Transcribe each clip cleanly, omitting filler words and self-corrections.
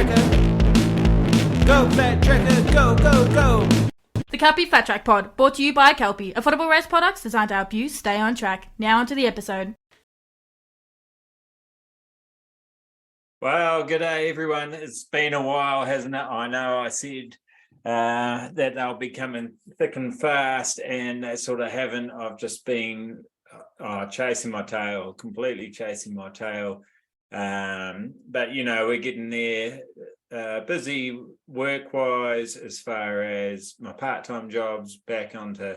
Tracker. Go, Fat Tracker, go, go, go. The Kelpi Fat Track Pod, brought to you by Kelpi, affordable race products designed to help you stay on track. Now onto the episode. Well, g'day everyone. It's been a while, hasn't it? I know I said that they'll be coming thick and fast, and they sort of haven't. I've just been chasing my tail, completely chasing my tail. But, you know, we're getting there. Busy work-wise as far as my part-time jobs, back onto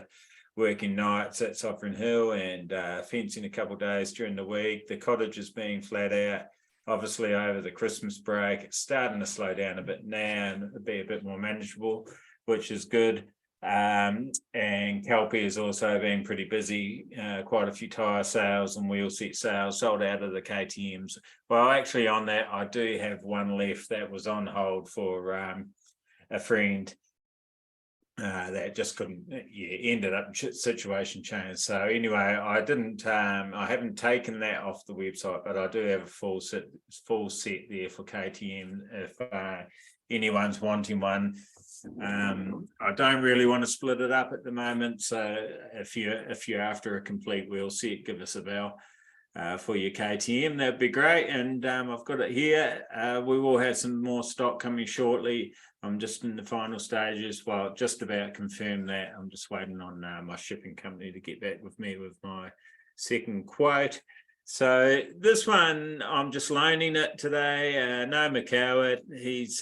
working nights at Sovereign Hill and fencing a couple of days during the week. The cottage is being flat out. Obviously, over the Christmas break, it's starting to slow down a bit now and be a bit more manageable, which is good. And Kelpi has also been pretty busy, quite a few tyre sales and wheel set sales sold out of the KTMs. Well, actually on that, I do have one left that was on hold for a friend that just couldn't, ended up situation changed. So anyway, I haven't taken that off the website, but I do have a full set there for KTM if anyone's wanting one. I don't really want to split it up at the moment, so if you're after a complete wheel set, give us a bell for your KTM. That'd be great. And I've got it here. We will have some more stock coming shortly. I'm just in the final stages. Well, just about confirmed that. I'm just waiting on my shipping company to get back with me with my second quote. So this one, I'm just loaning it today. No McCowart, he's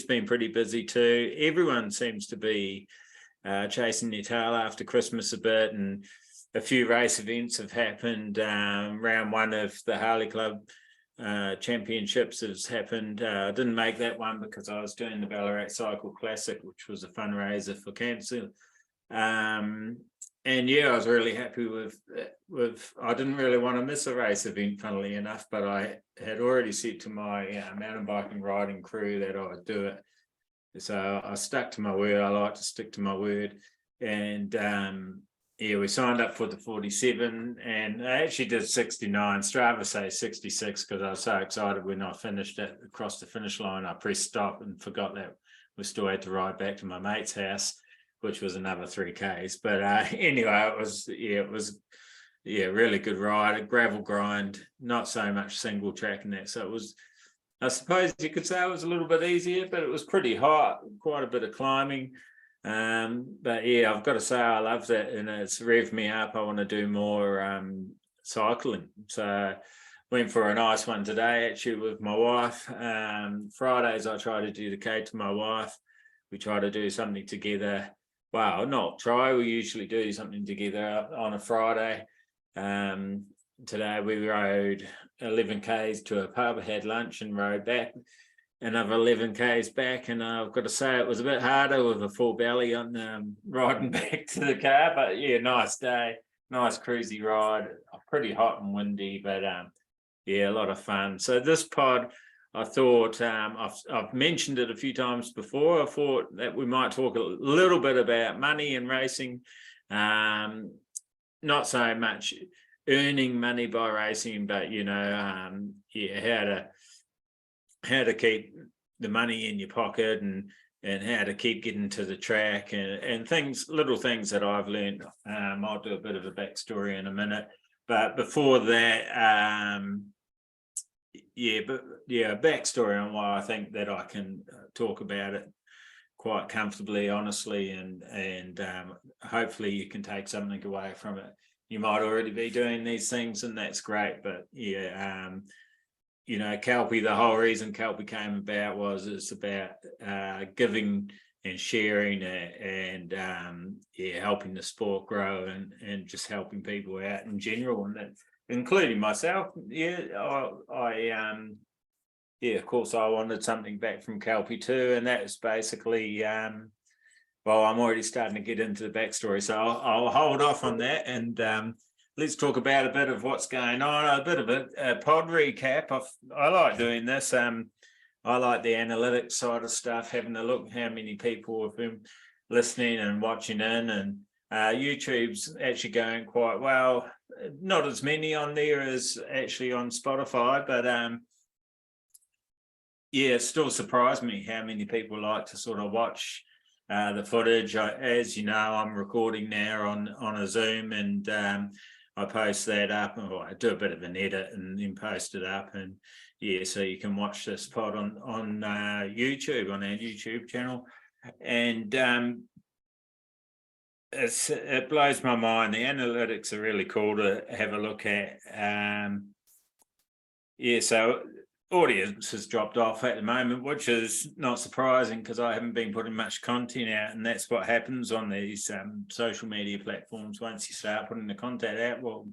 been pretty busy too. Everyone seems to be chasing their tail after Christmas a bit, and a few race events have happened. Round one of the Harley Club championships has happened. I didn't make that one because I was doing the Ballarat Cycle Classic, which was a fundraiser for cancer. And yeah, I was really happy with I didn't really want to miss a race event, funnily enough, but I had already said to my mountain biking riding crew that I would do it. So I stuck to my word. I like to stick to my word. And we signed up for the 47 and I actually did 69. Strava say 66 because I was so excited when I finished it across the finish line. I pressed stop and forgot that we still had to ride back to my mate's house, which was another 3Ks. But anyway, it was really good ride, a gravel grind, not so much single track in that. So it was, I suppose you could say it was a little bit easier, but it was pretty hot, quite a bit of climbing. But yeah, I've got to say I loved it and it's revved me up. I want to do more cycling. So went for a nice one today actually with my wife. Fridays I try to dedicate to my wife. We try to do something together. Well, not try, we usually do something together on a Friday. Today we rode 11 Ks to a pub, had lunch and rode back another 11 Ks back. And I've got to say it was a bit harder with a full belly on riding back to the car, but yeah, nice day, nice cruisy ride, pretty hot and windy, but yeah, a lot of fun. So this pod, I thought, I've mentioned it a few times before. I thought that we might talk a little bit about money and racing, not so much earning money by racing, but you know, how to keep the money in your pocket and how to keep getting to the track and things, little things that I've learned. I'll do a bit of a backstory in a minute, but before that, backstory on why I think that I can talk about it quite comfortably, honestly, and hopefully you can take something away from it. You might already be doing these things, and that's great. But yeah, you know, Kelpi, the whole reason Kelpi came about was it's about giving and sharing and helping the sport grow and just helping people out in general, and that, including myself. Of course I wanted something back from Kelpi too, and that's basically well, I'm already starting to get into the backstory, so I'll hold off on that and let's talk about a bit of what's going on, a bit of a pod recap. I like doing this. I like the analytics side of stuff, having a look how many people have been listening and watching in, and YouTube's actually going quite well. Not as many on there as actually on Spotify, but yeah, it still surprised me how many people like to sort of watch the footage. As you know, I'm recording now on a Zoom, and I post that up, or I do a bit of an edit and then post it up, and yeah, so you can watch this pod on YouTube, on our YouTube channel, and it blows my mind. The analytics are really cool to have a look at. Yeah, so audience has dropped off at the moment, which is not surprising because I haven't been putting much content out, and that's what happens on these social media platforms. Once you start putting the content out, well,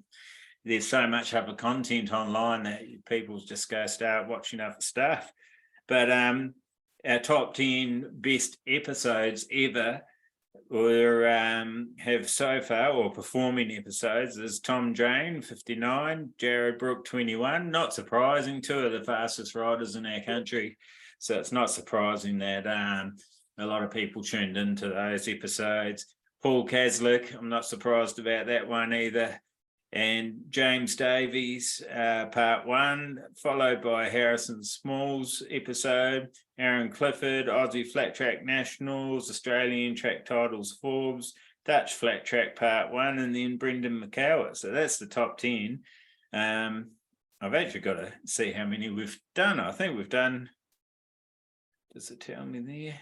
there's so much other content online that people just go start watching other stuff. But our top 10 best episodes ever were have so far, or performing episodes, is Tom Jane 59, Jared Brook 21. Not surprising, two of the fastest riders in our country, so it's not surprising that a lot of people tuned into those episodes. Paul Caslick, I'm not surprised about that one either, and James Davies part 1, followed by Harrison Smalls episode, Aaron Clifford, Aussie Flat Track Nationals, Australian Track Titles Forbes, Dutch Flat Track Part 1, and then Brendan McCowell. So that's the top 10. I've actually got to see how many we've done. I think we've done, does it tell me there?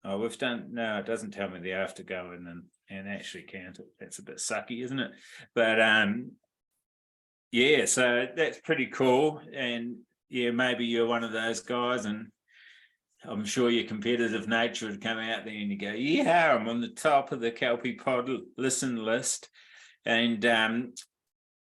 Oh, we've done, no, it doesn't tell me the after going and actually count it. That's a bit sucky, isn't it? But yeah, so that's pretty cool. And yeah, maybe you're one of those guys, and I'm sure your competitive nature would come out there and you go, yeah, I'm on the top of the Kelpi pod listen list. And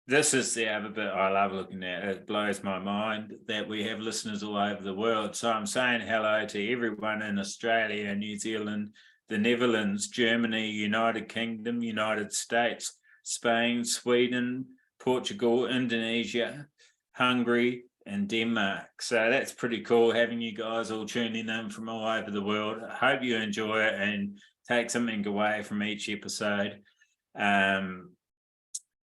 this is the other bit I love looking at. It blows my mind that we have listeners all over the world. So I'm saying hello to everyone in Australia, New Zealand, the Netherlands, Germany, United Kingdom, United States, Spain, Sweden, Portugal, Indonesia, Hungary, and Denmark. So that's pretty cool having you guys all tuning in from all over the world. I hope you enjoy it and take something away from each episode.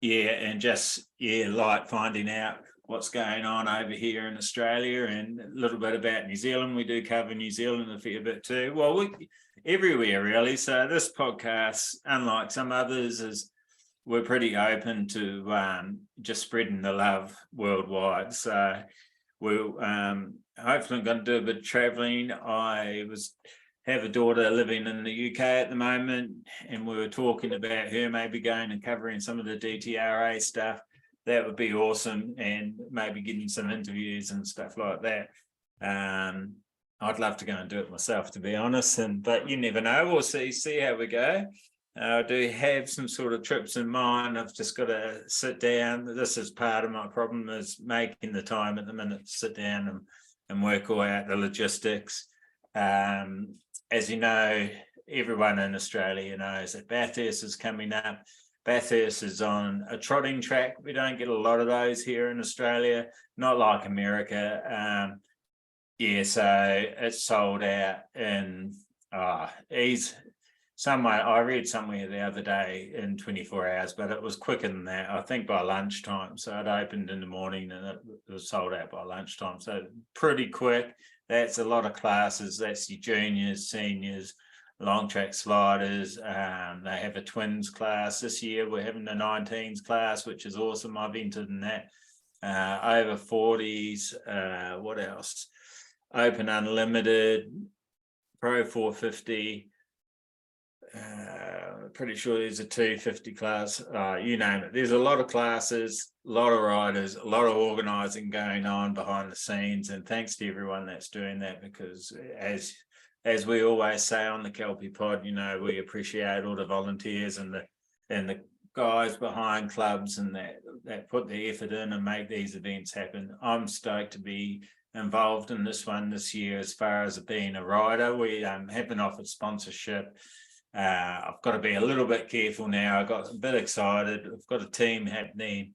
Yeah, and just, yeah, like finding out what's going on over here in Australia and a little bit about New Zealand. We do cover New Zealand a fair bit too. Well, everywhere really. So this podcast, unlike some others, is we're pretty open to just spreading the love worldwide. So we'll hopefully I'm going to do a bit of traveling. I have a daughter living in the UK at the moment, and we were talking about her maybe going and covering some of the DTRA stuff. That would be awesome, and maybe getting some interviews and stuff like that. I'd love to go and do it myself, to be honest, but you never know. We'll see how we go. I do have some sort of trips in mind. I've just got to sit down. This is part of my problem, is making the time at the minute to sit down and work all out the logistics. As you know, everyone in Australia knows that Bathurst is coming up. Bathurst is on a trotting track. We don't get a lot of those here in Australia, not like America. Yeah, so it's sold out in I read somewhere the other day in 24 hours, but it was quicker than that. I think by lunchtime. So it opened in the morning and it was sold out by lunchtime. So pretty quick. That's a lot of classes. That's your juniors, seniors, long track sliders. They have a twins class this year. We're having the 19s class, which is awesome. I've entered in that. Over 40s. What else? Open Unlimited, Pro 450. Pretty sure there's a 250 class. You name it. There's a lot of classes, a lot of riders, a lot of organising going on behind the scenes. And thanks to everyone that's doing that, because as we always say on the Kelpi pod, you know, we appreciate all the volunteers and the guys behind clubs and that put the effort in and make these events happen. I'm stoked to be involved in this one this year as far as being a rider. We haven't offered sponsorship. I've got to be a little bit careful now. I got a bit excited. I've got a team happening.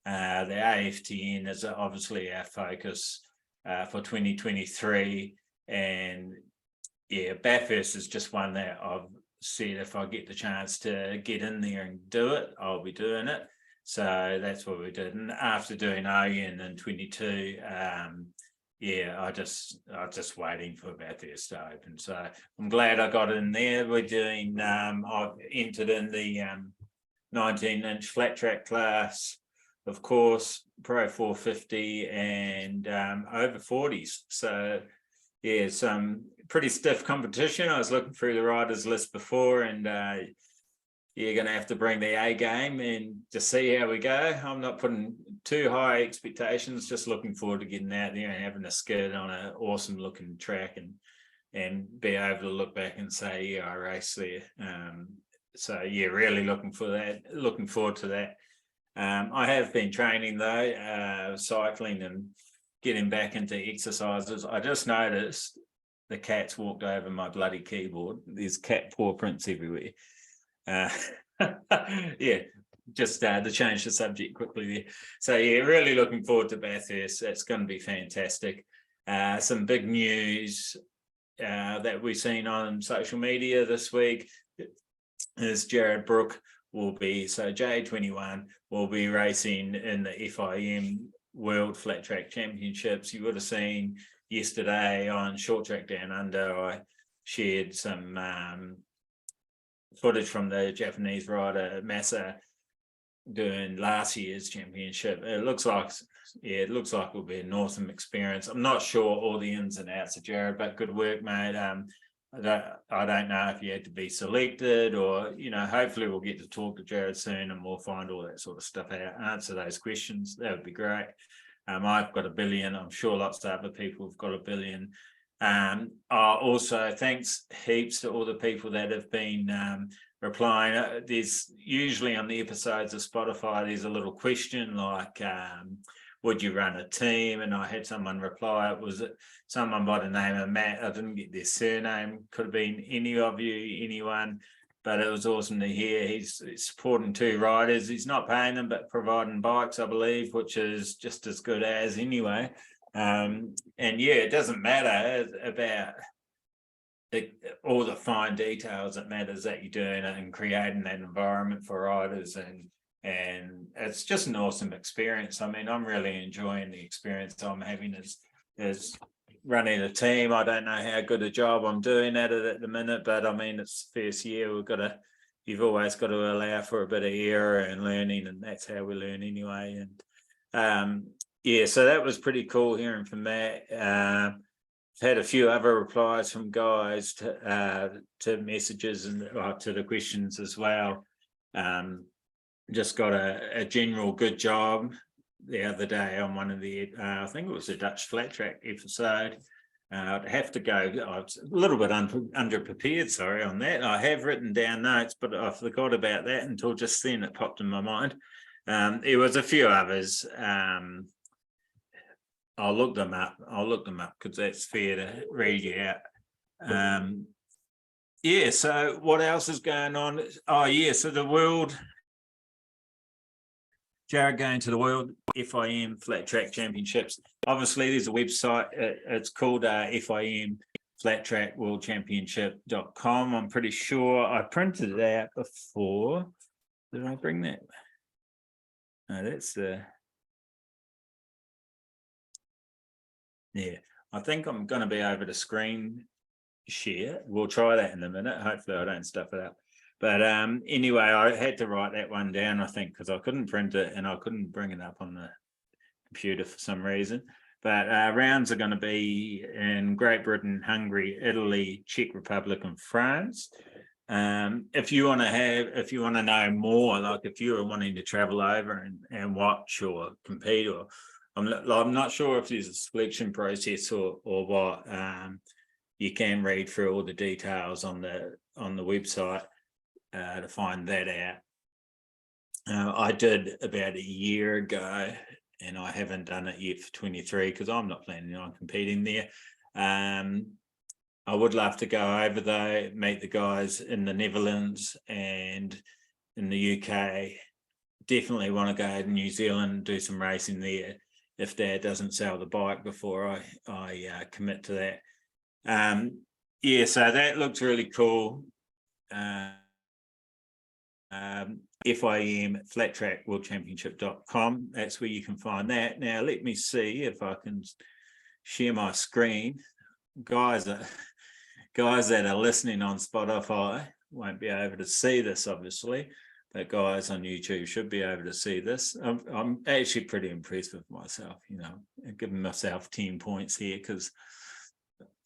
The AFTN is obviously our focus for 2023. And yeah, Bathurst is just one that I've said if I get the chance to get in there and do it, I'll be doing it. So that's what we did. And after doing Oyen in 22, I just waiting for Bathurst to open. So I'm glad I got in there. We're doing I've entered in the 19-inch flat track class, of course, Pro 450 and over 40s. So yeah, some pretty stiff competition. I was looking through the riders list before, and you're going to have to bring the A game and just see how we go. I'm not putting too high expectations, just looking forward to getting out there and having a skid on an awesome looking track and be able to look back and say, yeah, I raced there. So yeah, really looking forward to that. I have been training though, cycling and getting back into exercises. I just noticed the cat's walked over my bloody keyboard. There's cat paw prints everywhere. Yeah, just to change the subject quickly there. So yeah, really looking forward to Bathurst. It's going to be fantastic. Some big news that we've seen on social media this week is Jared Brook will be, so J21 will be racing in the FIM World Flat Track Championships. You would have seen yesterday on Short Track Down Under, I shared some footage from the Japanese rider Massa doing last year's championship. It looks like it'll be an awesome experience. I'm not sure all the ins and outs of Jared, but good work, mate. I don't know if you had to be selected or, hopefully we'll get to talk to Jared soon and we'll find all that sort of stuff out, answer those questions. That would be great. I've got 1 billion. I'm sure lots of other people have got 1 billion. Also, thanks heaps to all the people that have been replying. There's usually on the episodes of Spotify, there's a little question like, would you run a team? And I had someone reply, it was someone by the name of Matt. I didn't get their surname, could have been any of you, anyone, but it was awesome to hear. He's supporting 2 riders. He's not paying them, but providing bikes, I believe, which is just as good as anyway. And yeah, it doesn't matter about all the fine details. It matters that you're doing it and creating that environment for riders, and it's just an awesome experience. I mean, I'm really enjoying the experience I'm having as running a team. I don't know how good a job I'm doing at it at the minute, but I mean, it's first year. You've always got to allow for a bit of error and learning, and that's how we learn anyway. And yeah, so that was pretty cool hearing from Matt. Had a few other replies from guys to messages and to the questions as well. Just got a general good job the other day on one of the, I think it was a Dutch flat track episode. I'd have to go, I was a little bit underprepared, sorry, on that. I have written down notes, but I forgot about that until just then it popped in my mind. There was a few others. I'll look them up because that's fair to read you out. Yeah, so what else is going on? Oh yeah, so the world, Jared going to the World FIM Flat Track Championships. Obviously, there's a website. It's called FIM Flat Track World Championship.com. I'm pretty sure I printed it out before. Did I bring that? No, that's the. Yeah, I think I'm going to be able to screen share. We'll try that in a minute. Hopefully, I don't stuff it up. But anyway, I had to write that one down, I think, because I couldn't print it and I couldn't bring it up on the computer for some reason. But rounds are going to be in Great Britain, Hungary, Italy, Czech Republic, and France. If you want to know more, like if you're wanting to travel over and watch or compete, or I'm not sure if there's a selection process or what. You can read through all the details on the website to find that out. I did about a year ago, and I haven't done it yet for 23 because I'm not planning on competing there. I would love to go over though, meet the guys in the Netherlands and in the UK. Definitely want to go to New Zealand and do some racing there if Dad doesn't sell the bike before I commit to that. Yeah, so that looks really cool. FIM Flat Track World Championship.com. That's where you can find that. Now, let me see if I can share my screen. Guys that are listening on Spotify won't be able to see this, obviously, but guys on YouTube should be able to see this. I'm actually pretty impressed with myself, giving myself 10 points here because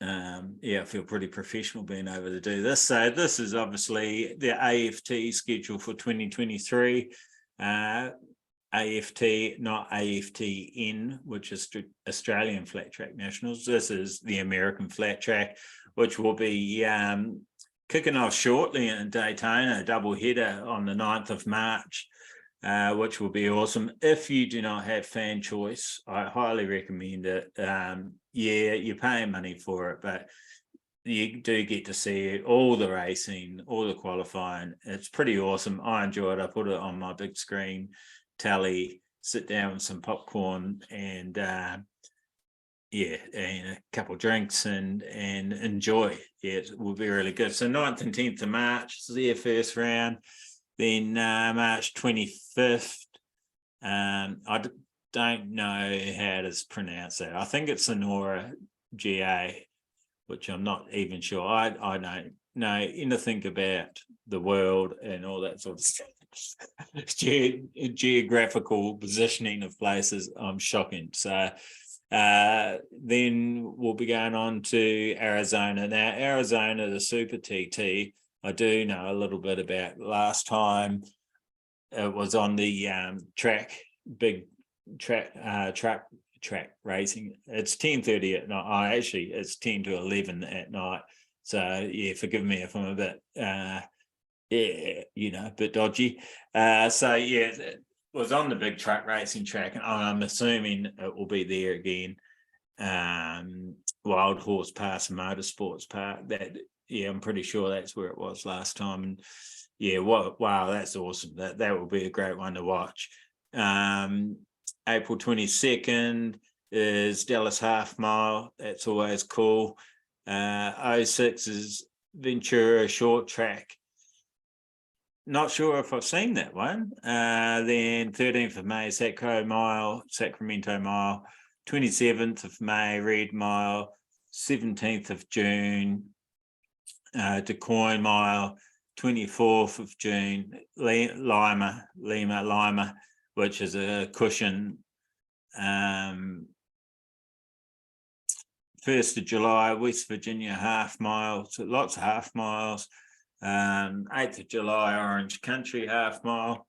I feel pretty professional being able to do this. So this is obviously the AFT schedule for 2023. AFT, not AFTN, which is Australian Flat Track Nationals. This is the American Flat Track, which will be kicking off shortly in Daytona, a double header on the 9th of March, which will be awesome. If you do not have fan choice, I highly recommend it. You're paying money for it, but you do get to see all the racing, all the qualifying. It's pretty awesome. I enjoy it. I put it on my big screen telly, sit down with some popcorn and and a couple of drinks and enjoy. It will be really good. So 9th and 10th of March is their first round. Then March 25th. I don't know how to pronounce that. I think it's Sonora GA, which I'm not even sure. I don't know anything about the world and all that sort of stuff. Geographical positioning of places, I'm shocking. So then we'll be going on to Arizona. Now, Arizona, the Super TT, I do know a little bit about. Last time it was on the big track racing. It's 10:30 at night. Actually, it's 10 to 11 at night. So forgive me if I'm a bit a bit dodgy. It was on the big truck racing track, and I'm assuming it will be there again. Wild Horse Pass Motorsports Park. I'm pretty sure that's where it was last time. And wow, that's awesome. That will be a great one to watch. April 22nd is Dallas Half Mile. That's always cool. 06 is Ventura Short Track. Not sure if I've seen that one. Then 13th of May, Sacramento Mile. 27th of May, Red Mile. 17th of June, DeCoin Mile. 24th of June, Lima, which is a cushion. 1st of July, West Virginia Half Mile. So lots of half miles. 8th of July, Orange Country Half Mile.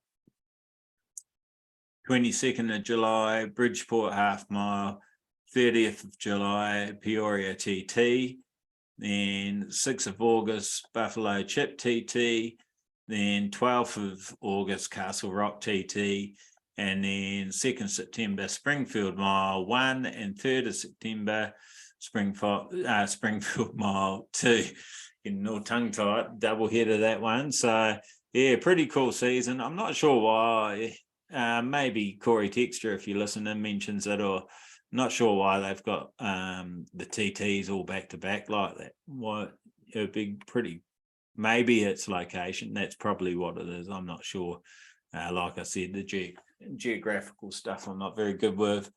22nd of July, Bridgeport Half Mile. 30th of July, Peoria TT. Then 6th of August, Buffalo Chip TT. Then 12th of August, Castle Rock TT. And then 2nd September, Springfield Mile 1. And 3rd of September, Springfield Mile 2. Getting all tongue-tied, double header that one. So, pretty cool season. I'm not sure why. Maybe Corey Texter, if you listen in, mentions it, or not sure why they've got the TTs all back-to-back like that. Why it would be pretty... Maybe it's location. That's probably what it is. I'm not sure. Like I said, the geographical stuff I'm not very good with.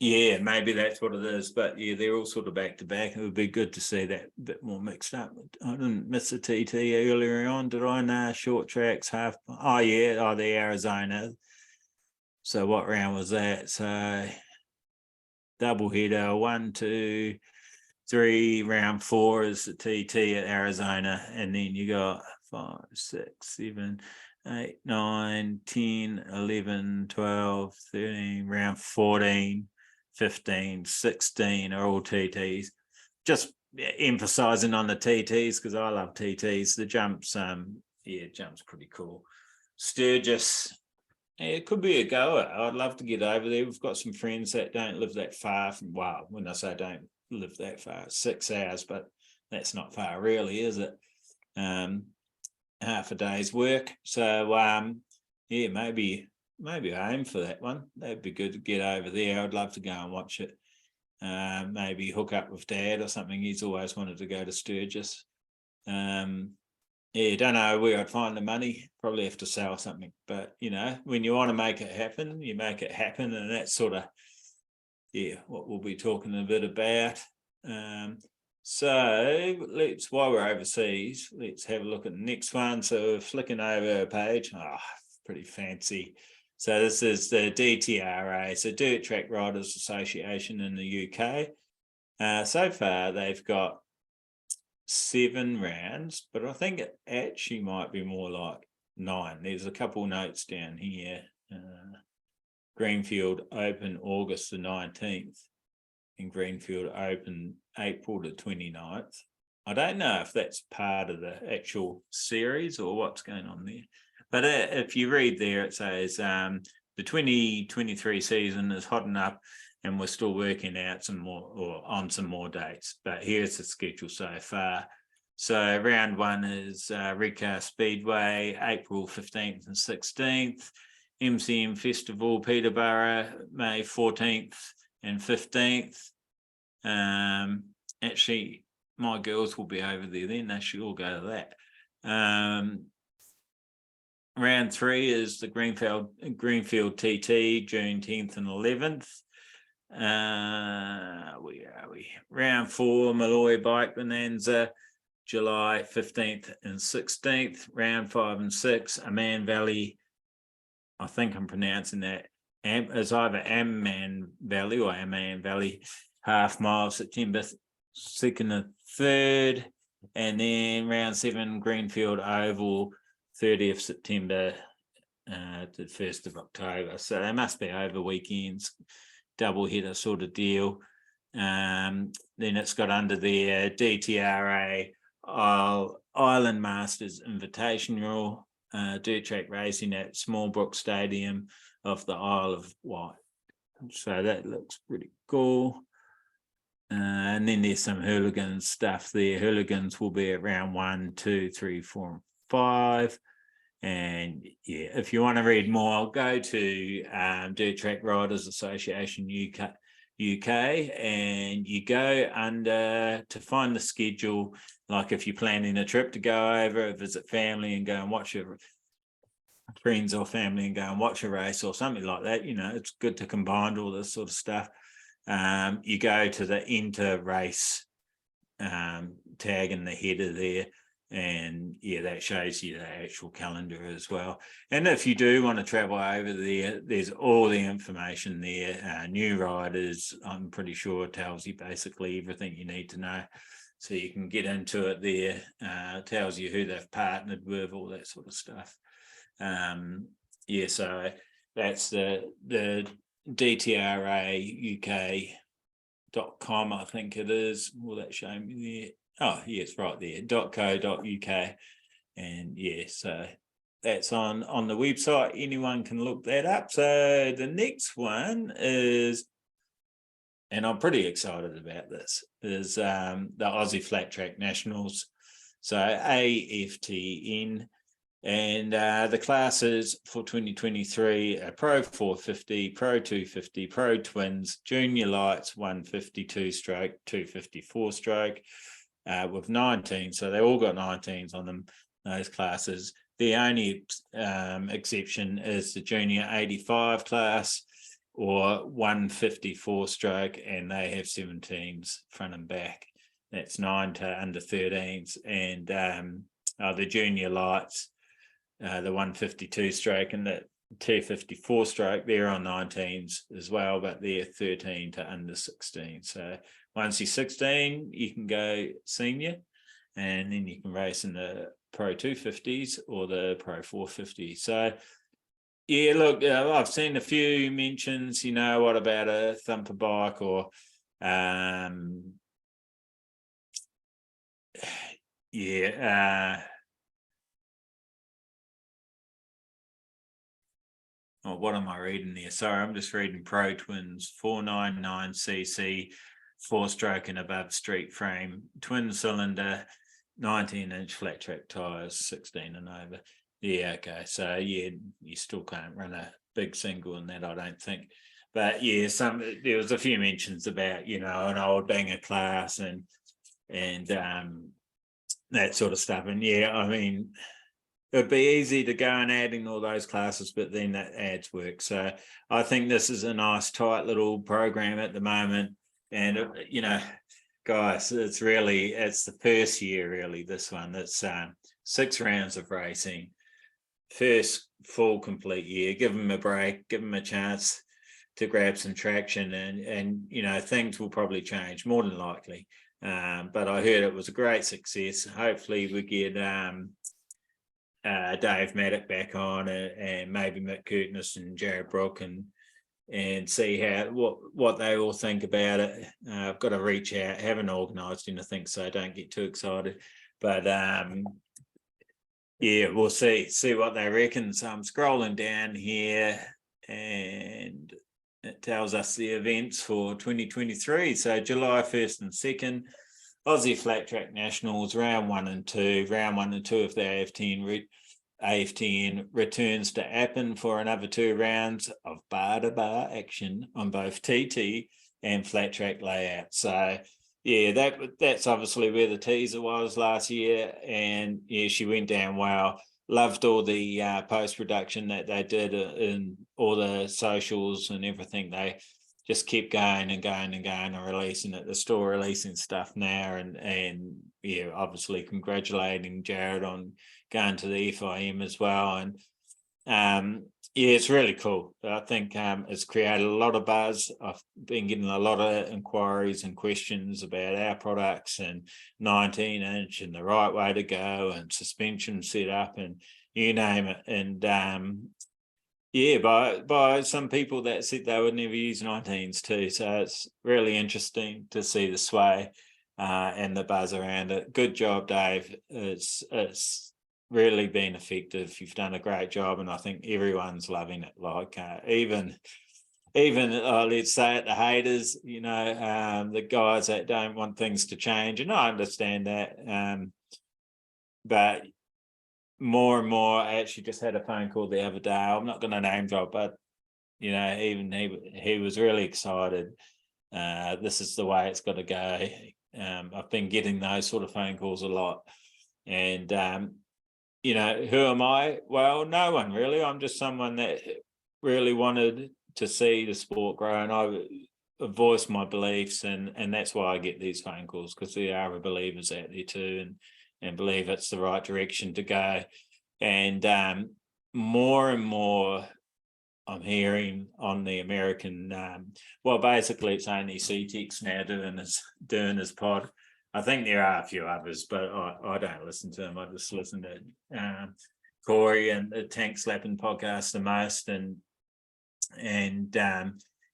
Maybe that's what it is. But they're all sort of back to back. It would be good to see that a bit more mixed up. I didn't miss the TT earlier on, did I? No, short tracks, half. The Arizona. So what round was that? So double header, 1, 2, 3. Round 4 is the TT at Arizona, and then you got 5, 6, 7, 8, 9, 10, 11, 12, 13. Round 14. 15, 16 are all TTs. Just emphasizing on the TTs because I love TTs. The jumps, jumps pretty cool. Sturgis, it could be a goer. I'd love to get over there. We've got some friends that don't live that far from, when I say don't live that far, 6 hours, but that's not far really, is it? Half a day's work. So, maybe I aim for that one. That'd be good to get over there. I'd love to go and watch it. Maybe hook up with Dad or something. He's always wanted to go to Sturgis. Yeah, don't know where I'd find the money. Probably have to sell something. But when you want to make it happen, you make it happen, and that's sort of what we'll be talking a bit about. So while we're overseas, let's have a look at the next one. So we're flicking over a page. Pretty fancy. So this is the DTRA, so Dirt Track Riders Association in the UK. So far, they've got 7 rounds, but I think it actually might be more like 9. There's a couple notes down here. Greenfield Open August the 19th and Greenfield Open April the 29th. I don't know if that's part of the actual series or what's going on there. But if you read there, it says the 2023 season is hotting up and we're still working out some more or on some more dates. But here's the schedule so far. So round 1 is Reacap Speedway, April 15th and 16th. MCM Festival, Peterborough, May 14th and 15th. Actually, my girls will be over there then. They should all go to that. Round 3 is the Greenfield TT, June 10th and 11th. Where are we? Round 4, Malloy Bike Bonanza, July 15th and 16th. Round 5 and 6, Amman Valley. I think I'm pronouncing that. It's either Amman Valley or Amman Valley half mile, September 2nd and 3rd. And then round 7, Greenfield Oval, 30th September to 1st of October. So they must be over weekends, double header sort of deal. Then it's got under there DTRA Island Masters Invitational, dirt track racing at Smallbrook Stadium of the Isle of Wight. So that looks pretty cool. And then there's some hooligan stuff there. Hooligans will be at round 1, 2, 3, 4, and 5. And if you want to read more, go to Dirt Track Riders Association UK, and you go under to find the schedule. Like if you're planning a trip to go over, visit family and go and watch your friends or family and go and watch a race or something like that, it's good to combine all this sort of stuff. You go to the enter race tag in the header there, and that shows you the actual calendar as well. And if you do want to travel over there, there's all the information there. New riders, I'm pretty sure, tells you basically everything you need to know, so you can get into it there. Tells you who they've partnered with, all that sort of stuff. So that's the DTRAUK.com, I think it is. Will that show me there? Oh, yes, right there, .co.uk. And so that's on the website. Anyone can look that up. So the next one is, and I'm pretty excited about this, is the Aussie Flat Track Nationals. So AFTN. And the classes for 2023 are Pro 450, Pro 250, Pro Twins, Junior Lights 152 stroke, 254 stroke, with 19. So they all got 19s on them, those classes. The only exception is the Junior 85 class, or 154 stroke, and they have 17s front and back. That's 9 to under 13s. And the Junior Lights, the 152 stroke and the 254 stroke, they're on 19s as well, but they're 13 to under 16. So once you're 16, you can go senior, and then you can race in the Pro 250s or the Pro 450. So look, I've seen a few mentions, what about a thumper bike or what am I reading there? Sorry, I'm just reading Pro Twins, 499cc, 4-stroke and above street frame, twin cylinder, 19-inch flat track tyres, 16 and over. Yeah, okay. So, you still can't run a big single in that, I don't think. But, there was a few mentions about, an old banger class and that sort of stuff. And yeah, I mean, it'd be easy to go and add in all those classes, but then that adds work. So I think this is a nice, tight little program at the moment. And, guys, it's the first year, really, this one. It's 6 rounds of racing, first full complete year. Give them a break, give them a chance to grab some traction, and things will probably change, more than likely. But I heard it was a great success. Hopefully we get Dave Maddock back on, and maybe Mick Kirkness and Jared Brook, and see what they all think about it. I've got to reach out. Haven't organised anything, so don't get too excited. But we'll see what they reckon. So I'm scrolling down here, and it tells us the events for 2023. So July 1st and 2nd, Aussie Flat Track Nationals, round 1 and 2. Round 1 and 2 of the AFTN returns to Appin for another 2 rounds of bar-to-bar action on both TT and flat track layout. So yeah, that's obviously where the teaser was last year, and yeah, she went down well. Loved all the post-production that they did in all the socials and everything. They just kept going and going and going and releasing it. The store releasing stuff now, and yeah, obviously congratulating Jared on going to the FIM as well. And yeah, it's really cool. I think it's created a lot of buzz. I've been getting a lot of inquiries and questions about our products and 19-inch and the right way to go and suspension setup and you name it. And yeah, by some people that said they would never use 19s too. So it's really interesting to see the sway and the buzz around it. Good job, Dave. It's really been effective. You've done a great job, and I think everyone's loving it. Like even let's say it, the haters, the guys that don't want things to change, and I understand that. But more and more, I actually just had a phone call the other day. I'm not going to name drop, but even he was really excited. This is the way it's got to go. I've been getting those sort of phone calls a lot, and who am I? Well, no one really. I'm just someone that really wanted to see the sport grow, and I voiced my beliefs, and that's why I get these phone calls, because there are believers out there too, and believe it's the right direction to go. And more and more I'm hearing on the American, basically it's only CTX now doing his pod. I think there are a few others, but I don't listen to them. I just listen to Corey and the Tank Slapping podcast the most, and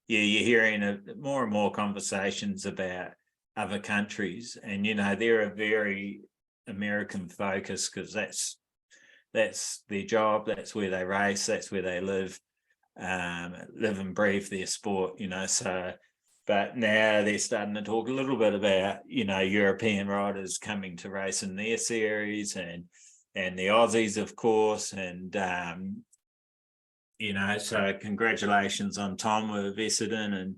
you're hearing more and more conversations about other countries, and they're a very American focus, because that's their job, that's where they race, that's where they live and breathe their sport. So. But now they're starting to talk a little bit about, European riders coming to race in their series, and the Aussies, of course. And, so congratulations on Tom with Essendon, and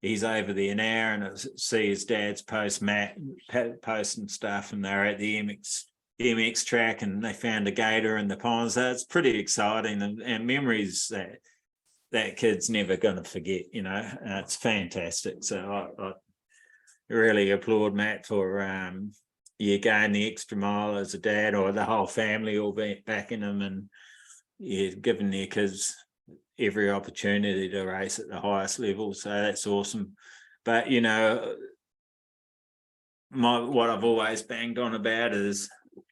he's over there now, and I see his dad's post and stuff, and they're at the MX track, and they found a gator in the pond. So it's pretty exciting, and memories that kid's never going to forget. It's fantastic. So I really applaud Matt for going the extra mile as a dad, or the whole family all backing him, and giving their kids every opportunity to race at the highest level. So that's awesome. But what I've always banged on about is,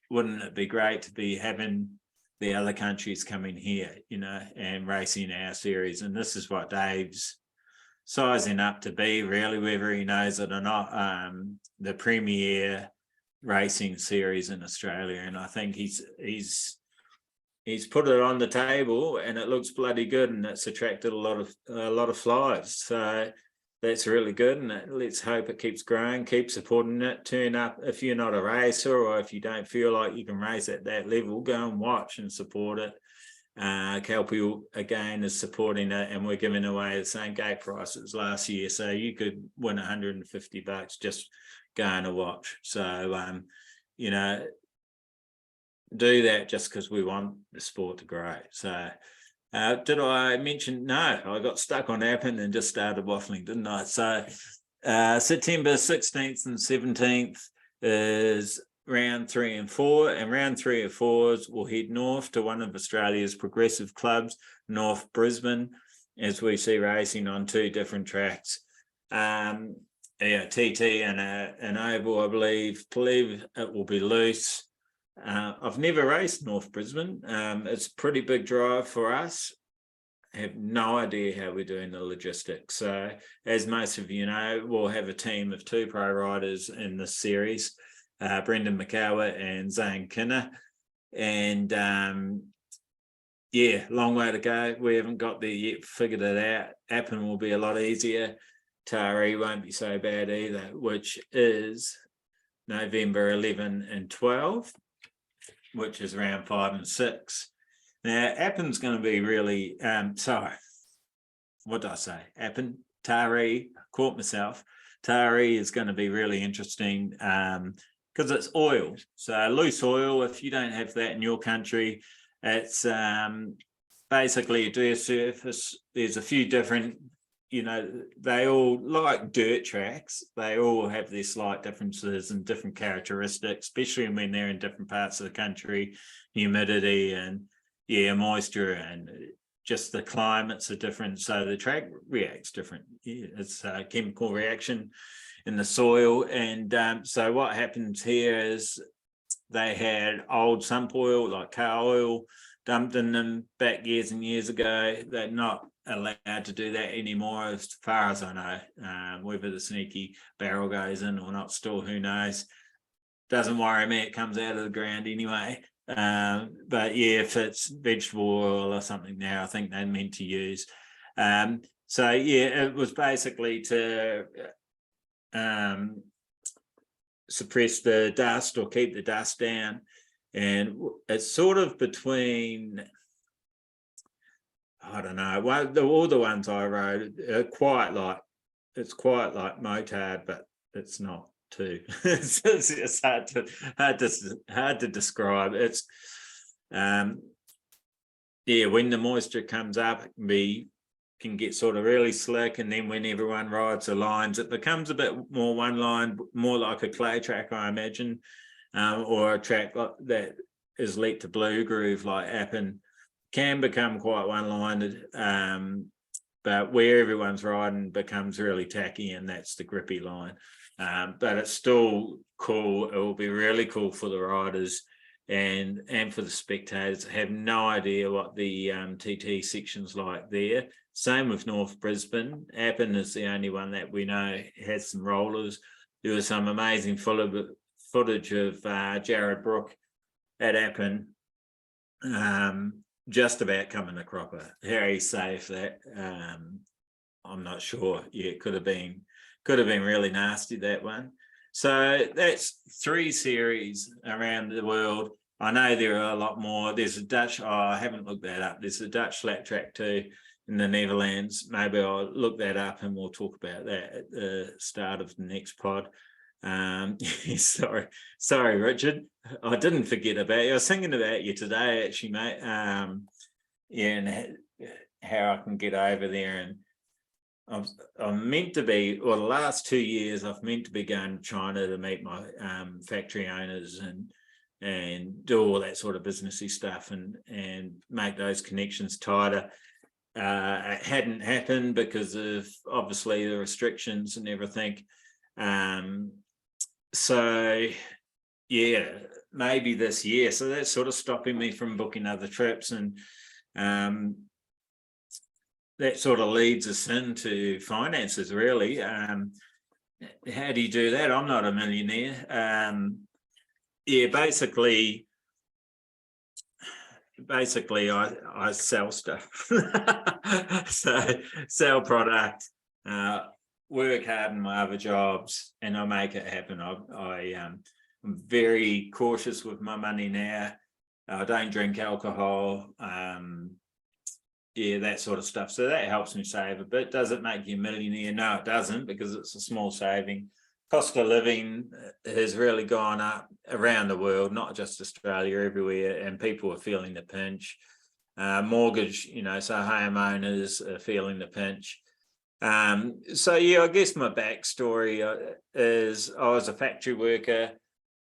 wouldn't it be great to be having the other countries coming here, and racing our series? And this is what Dave's sizing up to be, really, whether he knows it or not, the premier racing series in Australia. And I think he's put it on the table, and it looks bloody good, and it's attracted a lot of flyers. So that's really good, and let's hope it keeps growing. Keep supporting it. Turn up if you're not a racer, or if you don't feel like you can race at that level. Go and watch and support it. Kelpi again is supporting it, and we're giving away the same gate prices last year, so you could win $150 just going to watch. So do that just because we want the sport to grow. So did I mention? No, I got stuck on Appen and just started waffling, didn't I? So September 16th and 17th is round 3 and 4, and round 3 and 4s will head north to one of Australia's progressive clubs, North Brisbane, as we see racing on 2 different tracks. TT and an oval, I believe it will be loose. I've never raced North Brisbane. It's a pretty big drive for us. I have no idea how we're doing the logistics. So, as most of you know, we'll have a team of 2 pro riders in this series, Brendan McCower and Zane Kinner. And long way to go. We haven't got there yet, figured it out. Appen will be a lot easier. Tari won't be so bad either, which is November 11 and 12. Which is round 5 and 6. Now, Appen's going to be really, what did I say? Appen, Tari, caught myself. Tari is going to be really interesting because it's oil. So loose oil, if you don't have that in your country, it's basically a dirt surface. There's a few different, they all like dirt tracks. They all have their slight differences and different characteristics, especially when they're in different parts of the country, humidity and moisture and just the climates are different. So the track reacts different. It's a chemical reaction in the soil. And so what happens here is they had old sump oil, like car oil, dumped in them back years and years ago. They're not allowed to do that anymore, as far as I know. Whether the sneaky barrel goes in or not, still who knows. Doesn't worry me, it comes out of the ground anyway. But if it's vegetable oil or something now, I think they're meant to use. It was basically to suppress the dust or keep the dust down. And it's sort of between, I don't know, all the ones I rode are quite like motard, but it's not too. It's hard to describe. It's when the moisture comes up, it can get sort of really slick, and then when everyone rides the lines, it becomes a bit more one line, more like a clay track, I imagine, or a track that is let to blue groove like Appen. Can become quite one-lined, but where everyone's riding becomes really tacky, and that's the grippy line. But it's still cool. It will be really cool for the riders and for the spectators. I have no idea what the TT section's like there. Same with North Brisbane. Appen is the only one that we know has some rollers. There was some amazing footage of Jared Brook at Appen. Just about coming a cropper. Very safe that. I'm not sure. Yeah, it could have been really nasty, that one. So that's 3 series around the world. I know there are a lot more. There's a Dutch, I haven't looked that up. There's a Dutch flat track too in the Netherlands. Maybe I'll look that up and we'll talk about that at the start of the next pod. Sorry, Richard. I didn't forget about you. I was thinking about you today, actually, mate. And how I can get over there. And I'm meant to be, the last 2 years, I've meant to be going to China to meet my factory owners and do all that sort of businessy stuff and make those connections tighter. It hadn't happened because of obviously the restrictions and everything. Maybe this year. So that's sort of stopping me from booking other trips, and that sort of leads us into finances, really. How do you do that? I'm not a millionaire. Basically I sell stuff. So sell product, work hard in my other jobs, and I make it happen. I'm very cautious with my money now. I don't drink alcohol. That sort of stuff. So that helps me save a bit. Does it make you a millionaire? No, it doesn't, because it's a small saving. cost of living has really gone up around the world, not just Australia, everywhere, and people are feeling the pinch. Mortgage, so homeowners are feeling the pinch. So yeah, I guess my backstory is I was a factory worker.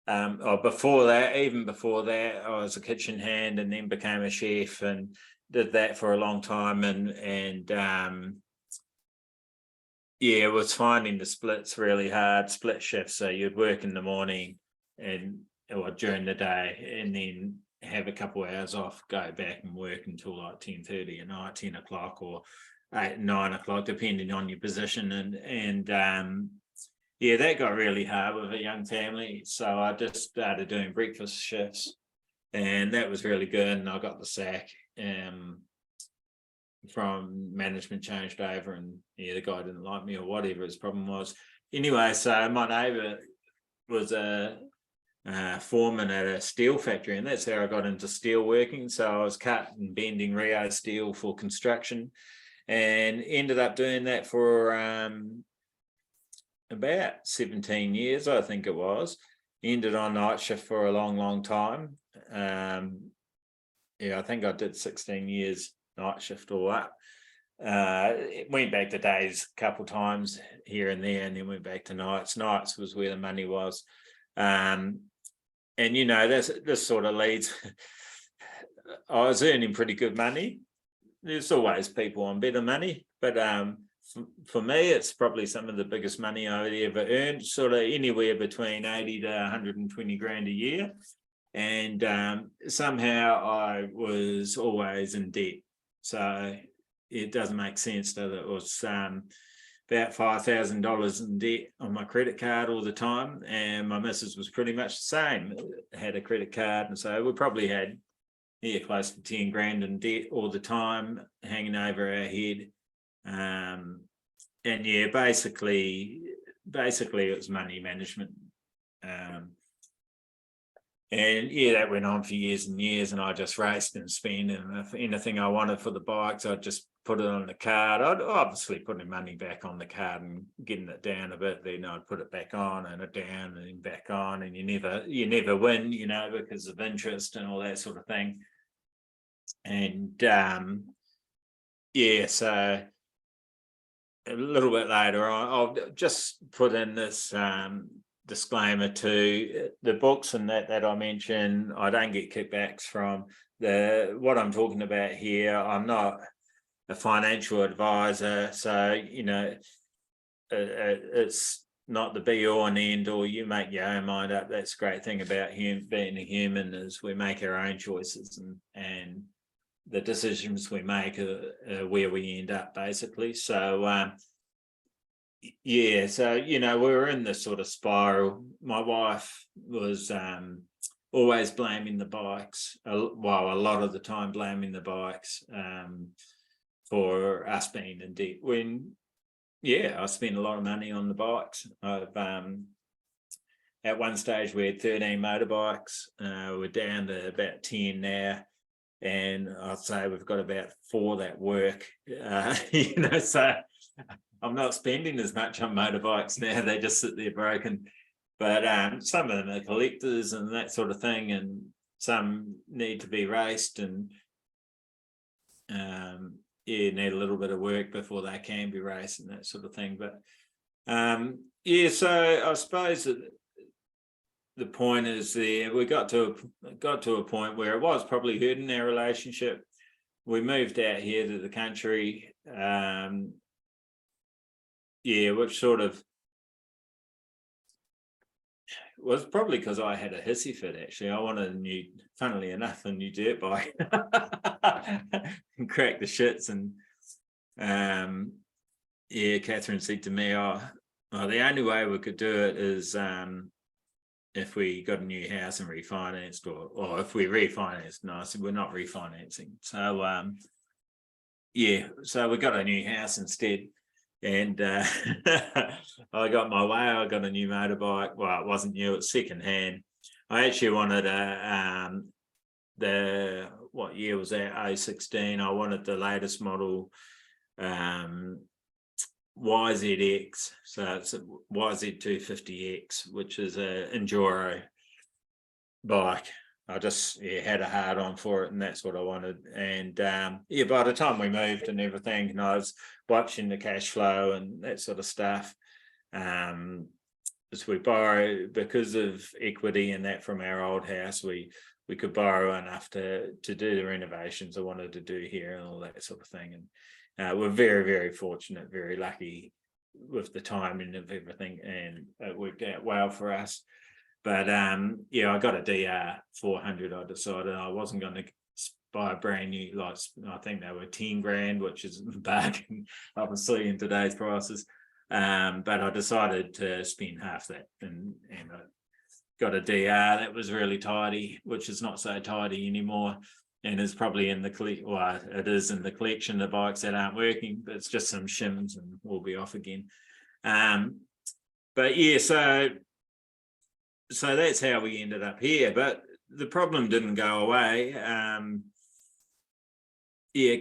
Or even before that, I was a kitchen hand and then became a chef and did that for a long time. And yeah, it was finding the splits really hard, split shifts. So you'd work in the morning or during the day, and then have a couple of hours off, go back and work until like 10:30 at night, 10 o'clock or 8, 9 o'clock, depending on your position. And yeah, that got really hard with a young family. So I just started doing breakfast shifts, and that was really good. And I got the sack. From management changed over, and yeah, the guy didn't like me or whatever his problem was. Anyway, so my neighbour was a foreman at a steel factory, and that's how I got into steel working. So I was cutting and bending Rio steel for construction, and ended up doing that for about 17 years, I think it was. Ended on night shift for a long time. Yeah, I think I did 16 years night shift all up. Went back to days a couple times here and there, and then went back to nights. Nights was where the money was. And this sort of leads. I was earning pretty good money. There's always people on better money, but for me, it's probably some of the biggest money I ever earned, sort of anywhere between 80 to 120 grand a year. And somehow I was always in debt. So it doesn't make sense that it was about $5,000 in debt on my credit card all the time. And my missus was pretty much the same, had a credit card. And so we probably had close to 10 grand in debt all the time hanging over our head. And yeah, basically it was money management. And yeah, that went on for years and years, and I just raced and spent, and if anything I wanted for the bikes, I'd just put it on the card. I'd obviously put the money back on the card and getting it down a bit, then I'd put it back on and it down and then back on, and you never win, because of interest and all that sort of thing. And yeah, so a little bit later on, I'll just put in this disclaimer to the books and that I mentioned. I don't get kickbacks from what I'm talking about here. I'm not a financial advisor, so it's not the be all and end all. You make your own mind up. That's the great thing about being a human, is we make our own choices, and the decisions we make are where we end up, basically. So yeah, so we were in this sort of spiral. My wife was always blaming the bikes, a lot of the time blaming the bikes for us being in debt. When I spent a lot of money on the bikes. At one stage we had 13 motorbikes. We're down to about 10 now, and I'd say we've got about 4 that work. So I'm not spending as much on motorbikes now. They just sit there broken. But some of them are collectors and that sort of thing, and some need to be raced and need a little bit of work before they can be raced and that sort of thing. But so I suppose the point is there. We got to a point where it was probably hurting our relationship. We moved out here to the country. Which sort of was probably because I had a hissy fit, actually. I wanted funnily enough, a new dirt bike and crack the shits. And Catherine said to me, the only way we could do it is if we got a new house and refinanced, or if we refinanced. No, I said, we're not refinancing. So so we got a new house instead. And I got my way. I got a new motorbike. Well, it wasn't new, it's secondhand. I actually wanted what year was that? 016. I wanted the latest model YZX, so it's a YZ250X, which is a enduro bike. I just had a hard on for it, and that's what I wanted. And by the time we moved and everything, and I was watching the cash flow and that sort of stuff, as we borrow because of equity and that from our old house, we could borrow enough to do the renovations I wanted to do here and all that sort of thing. And we're very, very fortunate, very lucky with the timing of everything, and it worked out well for us. But I got a DR 400. I decided I wasn't going to buy a brand new, like I think they were 10 grand, which is a bargain, obviously, in today's prices. But I decided to spend half that, and I got a DR that was really tidy, which is not so tidy anymore, and is probably in the it is in the collection of bikes that aren't working, but it's just some shims and we'll be off again. But yeah, so that's how we ended up here. But the problem didn't go away.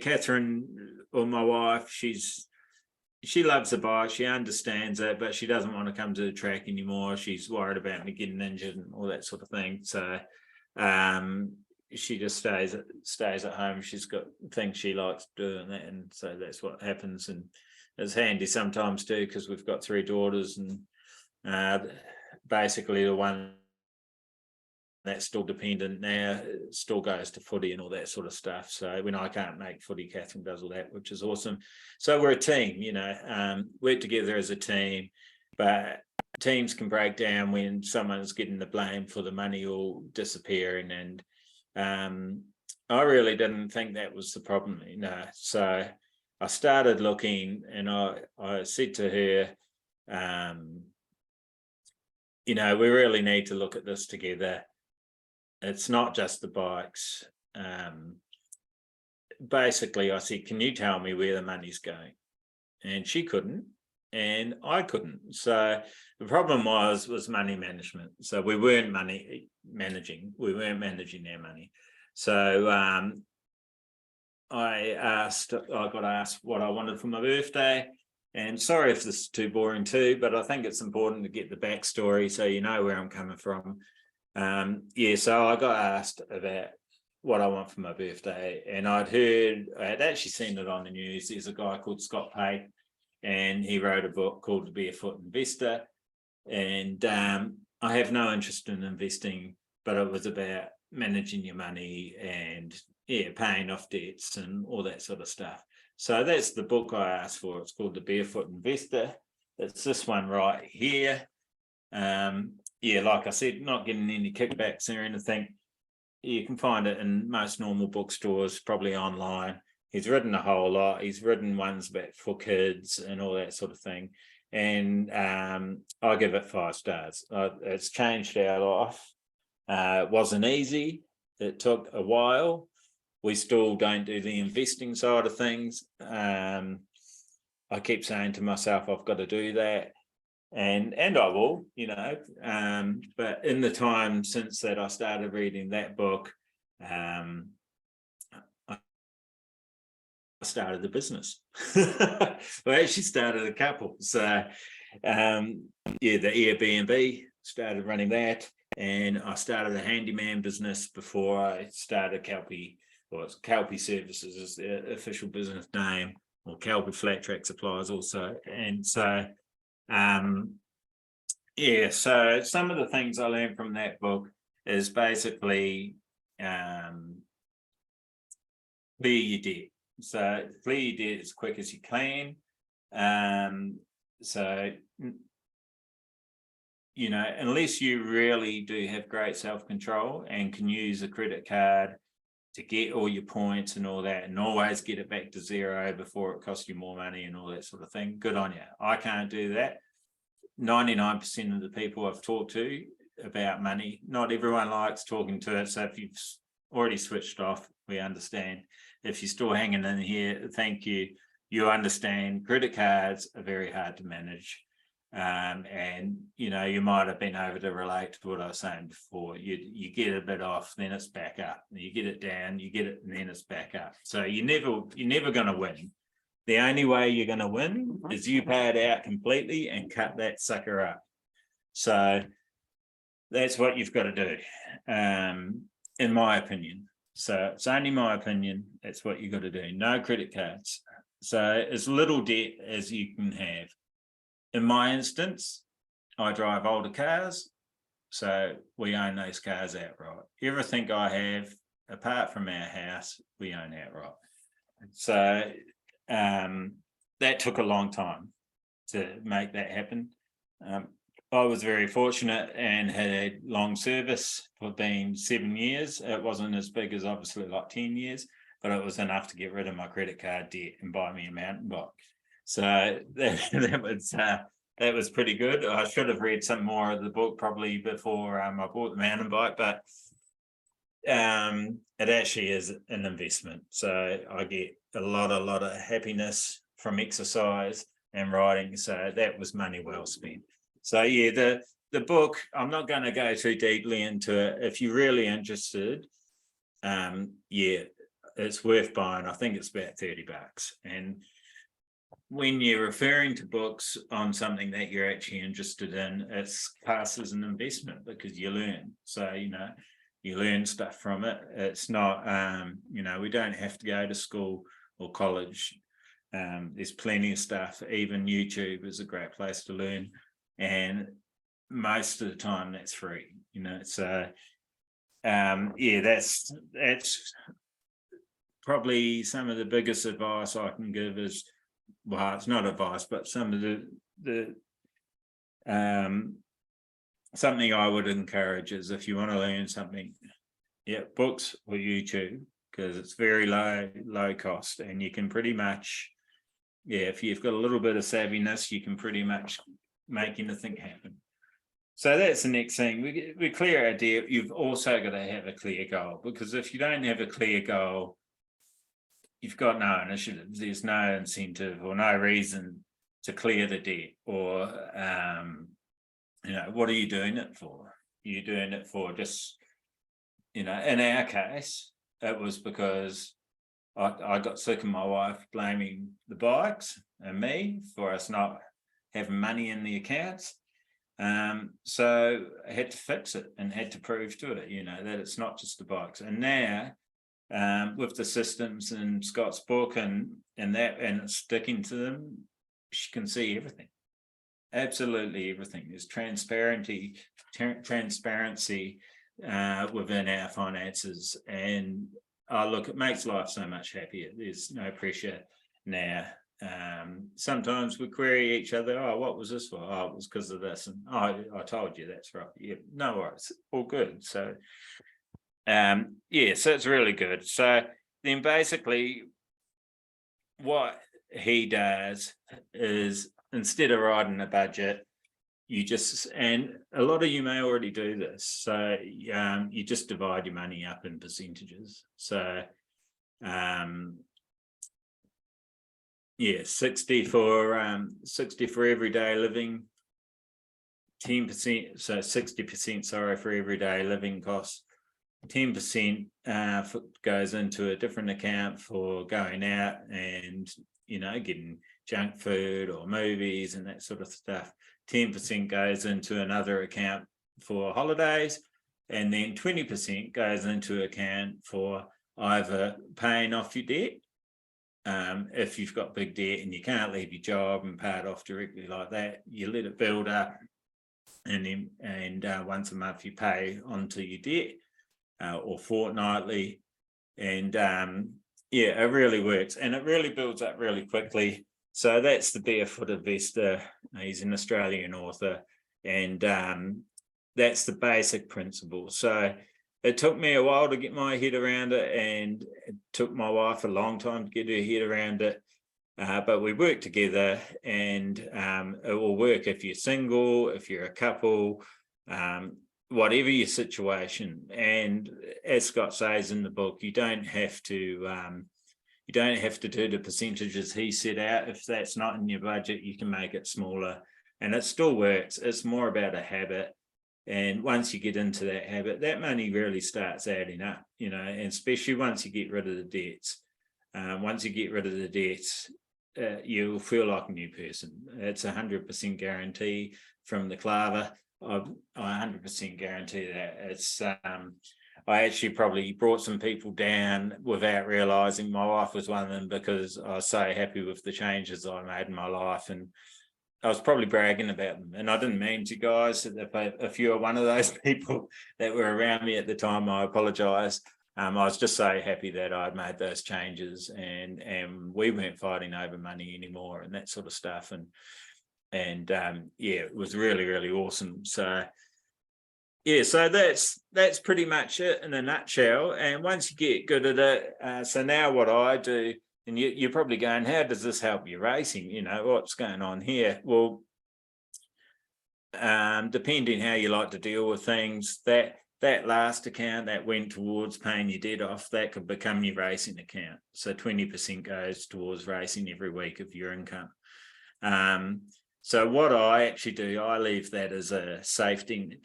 Catherine, or my wife, she loves the bike, she understands it, but she doesn't want to come to the track anymore. She's worried about me getting injured and all that sort of thing. So she just stays at home. She's got things she likes doing that, and so that's what happens. And it's handy sometimes too, because we've got 3 daughters, and basically the one that's still dependent now still goes to footy and all that sort of stuff. So when I can't make footy, Catherine does all that, which is awesome. So we're a team, work together as a team, but teams can break down when someone's getting the blame for the money all disappearing. And I really didn't think that was the problem, So I started looking, and I said to her, we really need to look at this together. It's not just the bikes. Basically, I said, can you tell me where the money's going? And she couldn't, and I couldn't. So the problem was money management. So we weren't managing our money. So I got asked what I wanted for my birthday. And sorry if this is too boring too, but I think it's important to get the backstory so you know where I'm coming from. So I got asked about what I want for my birthday, and I had actually seen it on the news. There's a guy called Scott Pate, and he wrote a book called The Barefoot Investor. And I have no interest in investing, but it was about managing your money and paying off debts and all that sort of stuff. So that's the book I asked for. It's called The Barefoot Investor. It's this one right here. Like I said, not getting any kickbacks or anything. You can find it in most normal bookstores, probably online. He's written a whole lot. He's written ones about for kids and all that sort of thing. And I give it 5 stars. It's changed our life. It wasn't easy. It took a while. We still don't do the investing side of things. I keep saying to myself, I've got to do that. And I will, but in the time since that I started reading that book, I started the business. I actually started a couple. So the Airbnb, started running that, and I started a handyman business before I started Kelpi. Well, it's Kelpi Services is the official business name, or Kelpi Flat Track Supplies also. And so so some of the things I learned from that book is basically clear your debt. So clear your debt as quick as you can. Unless you really do have great self-control and can use a credit card to get all your points and all that, and always get it back to zero before it costs you more money and all that sort of thing, good on you. I can't do that. 99% of the people I've talked to about money, not everyone likes talking to it. So if you've already switched off, we understand. If you're still hanging in here, thank you. You understand credit cards are very hard to manage. You might have been able to relate to what I was saying before. You get a bit off, then it's back up. You get it down, you get it, and then it's back up. So you're never going to win. The only way you're going to win is you pay it out completely and cut that sucker up. So that's what you've got to do, in my opinion. So it's only my opinion. That's what you've got to do. No credit cards. So as little debt as you can have. In my instance, I drive older cars, so we own those cars outright. Everything I have, apart from our house, we own outright. So that took a long time to make that happen. I was very fortunate and had long service for being 7 years. It wasn't as big as obviously like 10 years, but it was enough to get rid of my credit card debt and buy me a mountain bike. So that was pretty good. I should have read some more of the book probably before I bought the mountain bike, but it actually is an investment. So I get a lot of happiness from exercise and riding. So that was money well spent. So yeah, the book, I'm not going to go too deeply into it. If you're really interested, yeah, it's worth buying. I think it's about $30. And when you're referring to books on something that you're actually interested in, it's classed as an investment because you learn. So, you learn stuff from it. It's not, we don't have to go to school or college. There's plenty of stuff. Even YouTube is a great place to learn. And most of the time that's free, So, yeah, that's probably some of the biggest advice I can give is, well, it's not advice, but some of the something I would encourage is if you want to learn something, books or YouTube, because it's very low cost, and you can pretty much, if you've got a little bit of savviness, you can pretty much make anything happen. So that's the next thing. We clear our debt. You've also got to have a clear goal, because if you don't have a clear goal, you've got no initiative. There's no incentive or no reason to clear the debt. Or, what are you doing it for? You're doing it for just, in our case, it was because I got sick of my wife blaming the bikes and me for us not having money in the accounts. So I had to fix it and had to prove to it, that it's not just the bikes. And now, with the systems in Scott's book and sticking to them, she can see everything, absolutely everything. There's transparency within our finances, and look, it makes life so much happier. There's no pressure now. Sometimes we query each other. Oh, what was this for? Oh, it was because of this. And I told you that's right. Yeah, no worries, all good. So so it's really good. So then basically what he does is, instead of writing a budget, and a lot of you may already do this, so you just divide your money up in percentages. So 60 for everyday living, 10%, so 60%, for everyday living costs, 10% goes into a different account for going out and getting junk food or movies and that sort of stuff. 10% goes into another account for holidays, and then 20% goes into account for either paying off your debt, if you've got big debt and you can't leave your job and pay it off directly like that, you let it build up, and once a month you pay onto your debt, or fortnightly, and it really works, and it really builds up really quickly. So that's the Barefoot Investor. He's an Australian author, and that's the basic principle. So it took me a while to get my head around it, and it took my wife a long time to get her head around it. But we work together, and it will work if you're single, if you're a couple, whatever your situation. And as Scott says in the book, you don't have to do the percentages he set out. If that's not in your budget, you can make it smaller, and it still works. It's more about a habit. And once you get into that habit, that money really starts adding up, and especially once you get rid of the debts. Once you get rid of the debts, you'll feel like a new person. It's 100% guarantee from the Clava. I 100% guarantee that. It's I actually probably brought some people down without realizing. My wife was one of them, because I was so happy with the changes I made in my life, and I was probably bragging about them. And I didn't mean to, guys. If you're one of those people that were around me at the time, I apologize. I was just so happy that I'd made those changes, and we weren't fighting over money anymore and that sort of stuff. And yeah, it was really, really awesome. So yeah, so that's pretty much it in a nutshell. And once you get good at it, so now what I do, and you're probably going, how does this help your racing? You know, what's going on here? Well, depending how you like to deal with things, that last account that went towards paying your debt off, that could become your racing account. So 20% goes towards racing every week of your income. So what I actually do, I leave that as a safety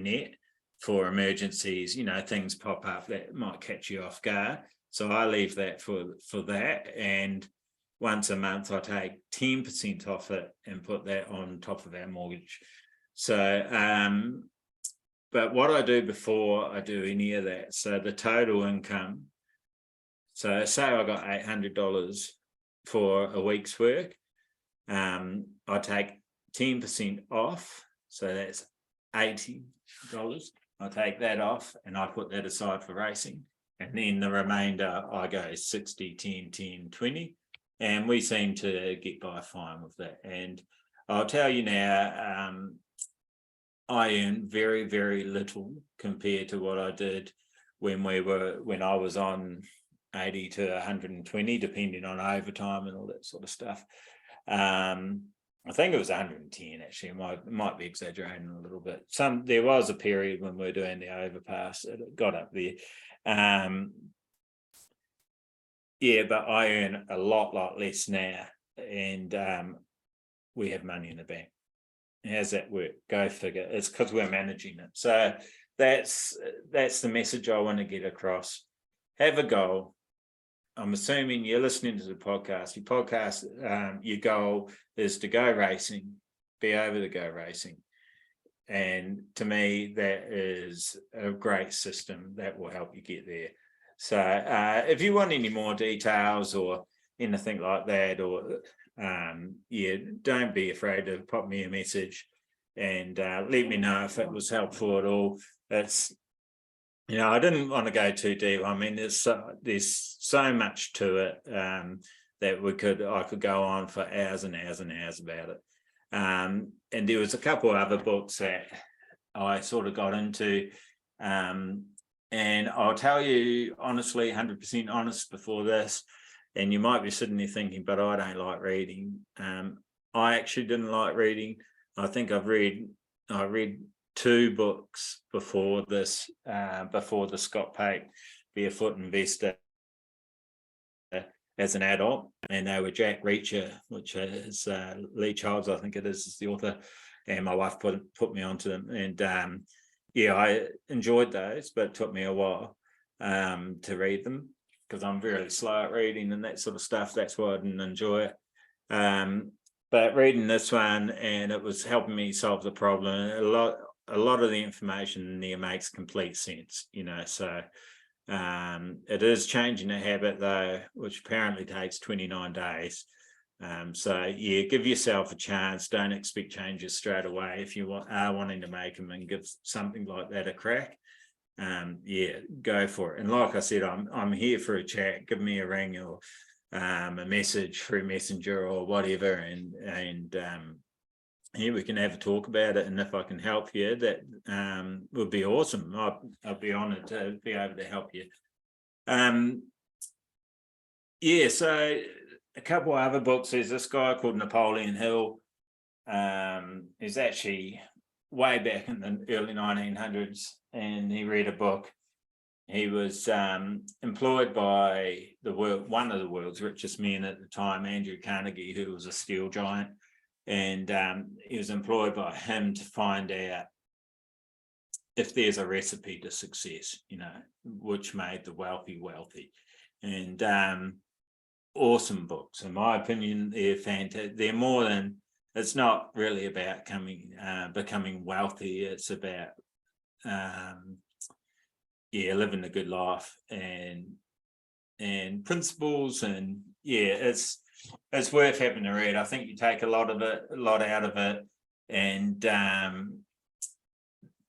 net for emergencies. You know, things pop up that might catch you off guard. So I leave that for that. And once a month, I take 10% off it and put that on top of our mortgage. So, but what I do before I do any of that, so the total income, so say I got $800 for a week's work, I take 10% off, so that's $80. I take that off and I put that aside for racing. And then the remainder, I go 60, 10, 10, 20. And we seem to get by fine with that. And I'll tell you now, I earn very, very little compared to what I did when I was on 80 to 120, depending on overtime and all that sort of stuff. I think it was 110 actually. Might be exaggerating a little bit. There was a period when we were doing the overpass, it got up there. Yeah, but I earn a lot less now, and we have money in the bank. How's that work? Go figure. It's because we're managing it. So that's the message I want to get across. Have a goal. I'm assuming you're listening to the podcast. Your goal is to go racing, be able to go racing. And to me, that is a great system that will help you get there. So if you want any more details or anything like that, or yeah, don't be afraid to pop me a message and let me know if it was helpful at all. It's, you know, I didn't want to go too deep. I mean, there's so much to it that I could go on for hours and hours and hours about it. And there was a couple of other books that I sort of got into. And I'll tell you honestly, 100% honest before this, and you might be sitting there thinking, but I don't like reading. I actually didn't like reading. I think I read 2 books before this, before the Scott Pate Barefoot Investor as an adult, and they were Jack Reacher, which is Lee Childs, I think it is the author, and my wife put me onto them, and yeah, I enjoyed those, but it took me a while to read them because I'm very slow at reading and that sort of stuff. That's why I didn't enjoy it. But reading this one, and it was helping me solve the problem. A lot of the information in there makes complete sense, you know. So it is changing a habit though, which apparently takes 29 days. So yeah, give yourself a chance. Don't expect changes straight away if you are wanting to make them, and give something like that a crack. Yeah, go for it. And like I said, I'm here for a chat. Give me a ring or a message through Messenger or whatever, and yeah, we can have a talk about it. And if I can help you, that would be awesome. I'll be honoured to be able to help you. Yeah, so a couple of other books. There's this guy called Napoleon Hill. He's actually way back in the early 1900s, and he read a book. He was employed by one of the world's richest men at the time, Andrew Carnegie, who was a steel giant, and he was employed by him to find out if there's a recipe to success, you know, which made the wealthy wealthy. And awesome books. In my opinion, they're fantastic. They're more than, it's not really about becoming wealthy. It's about living a good life and principles, and it's worth having to read. I think you take a lot out of it, and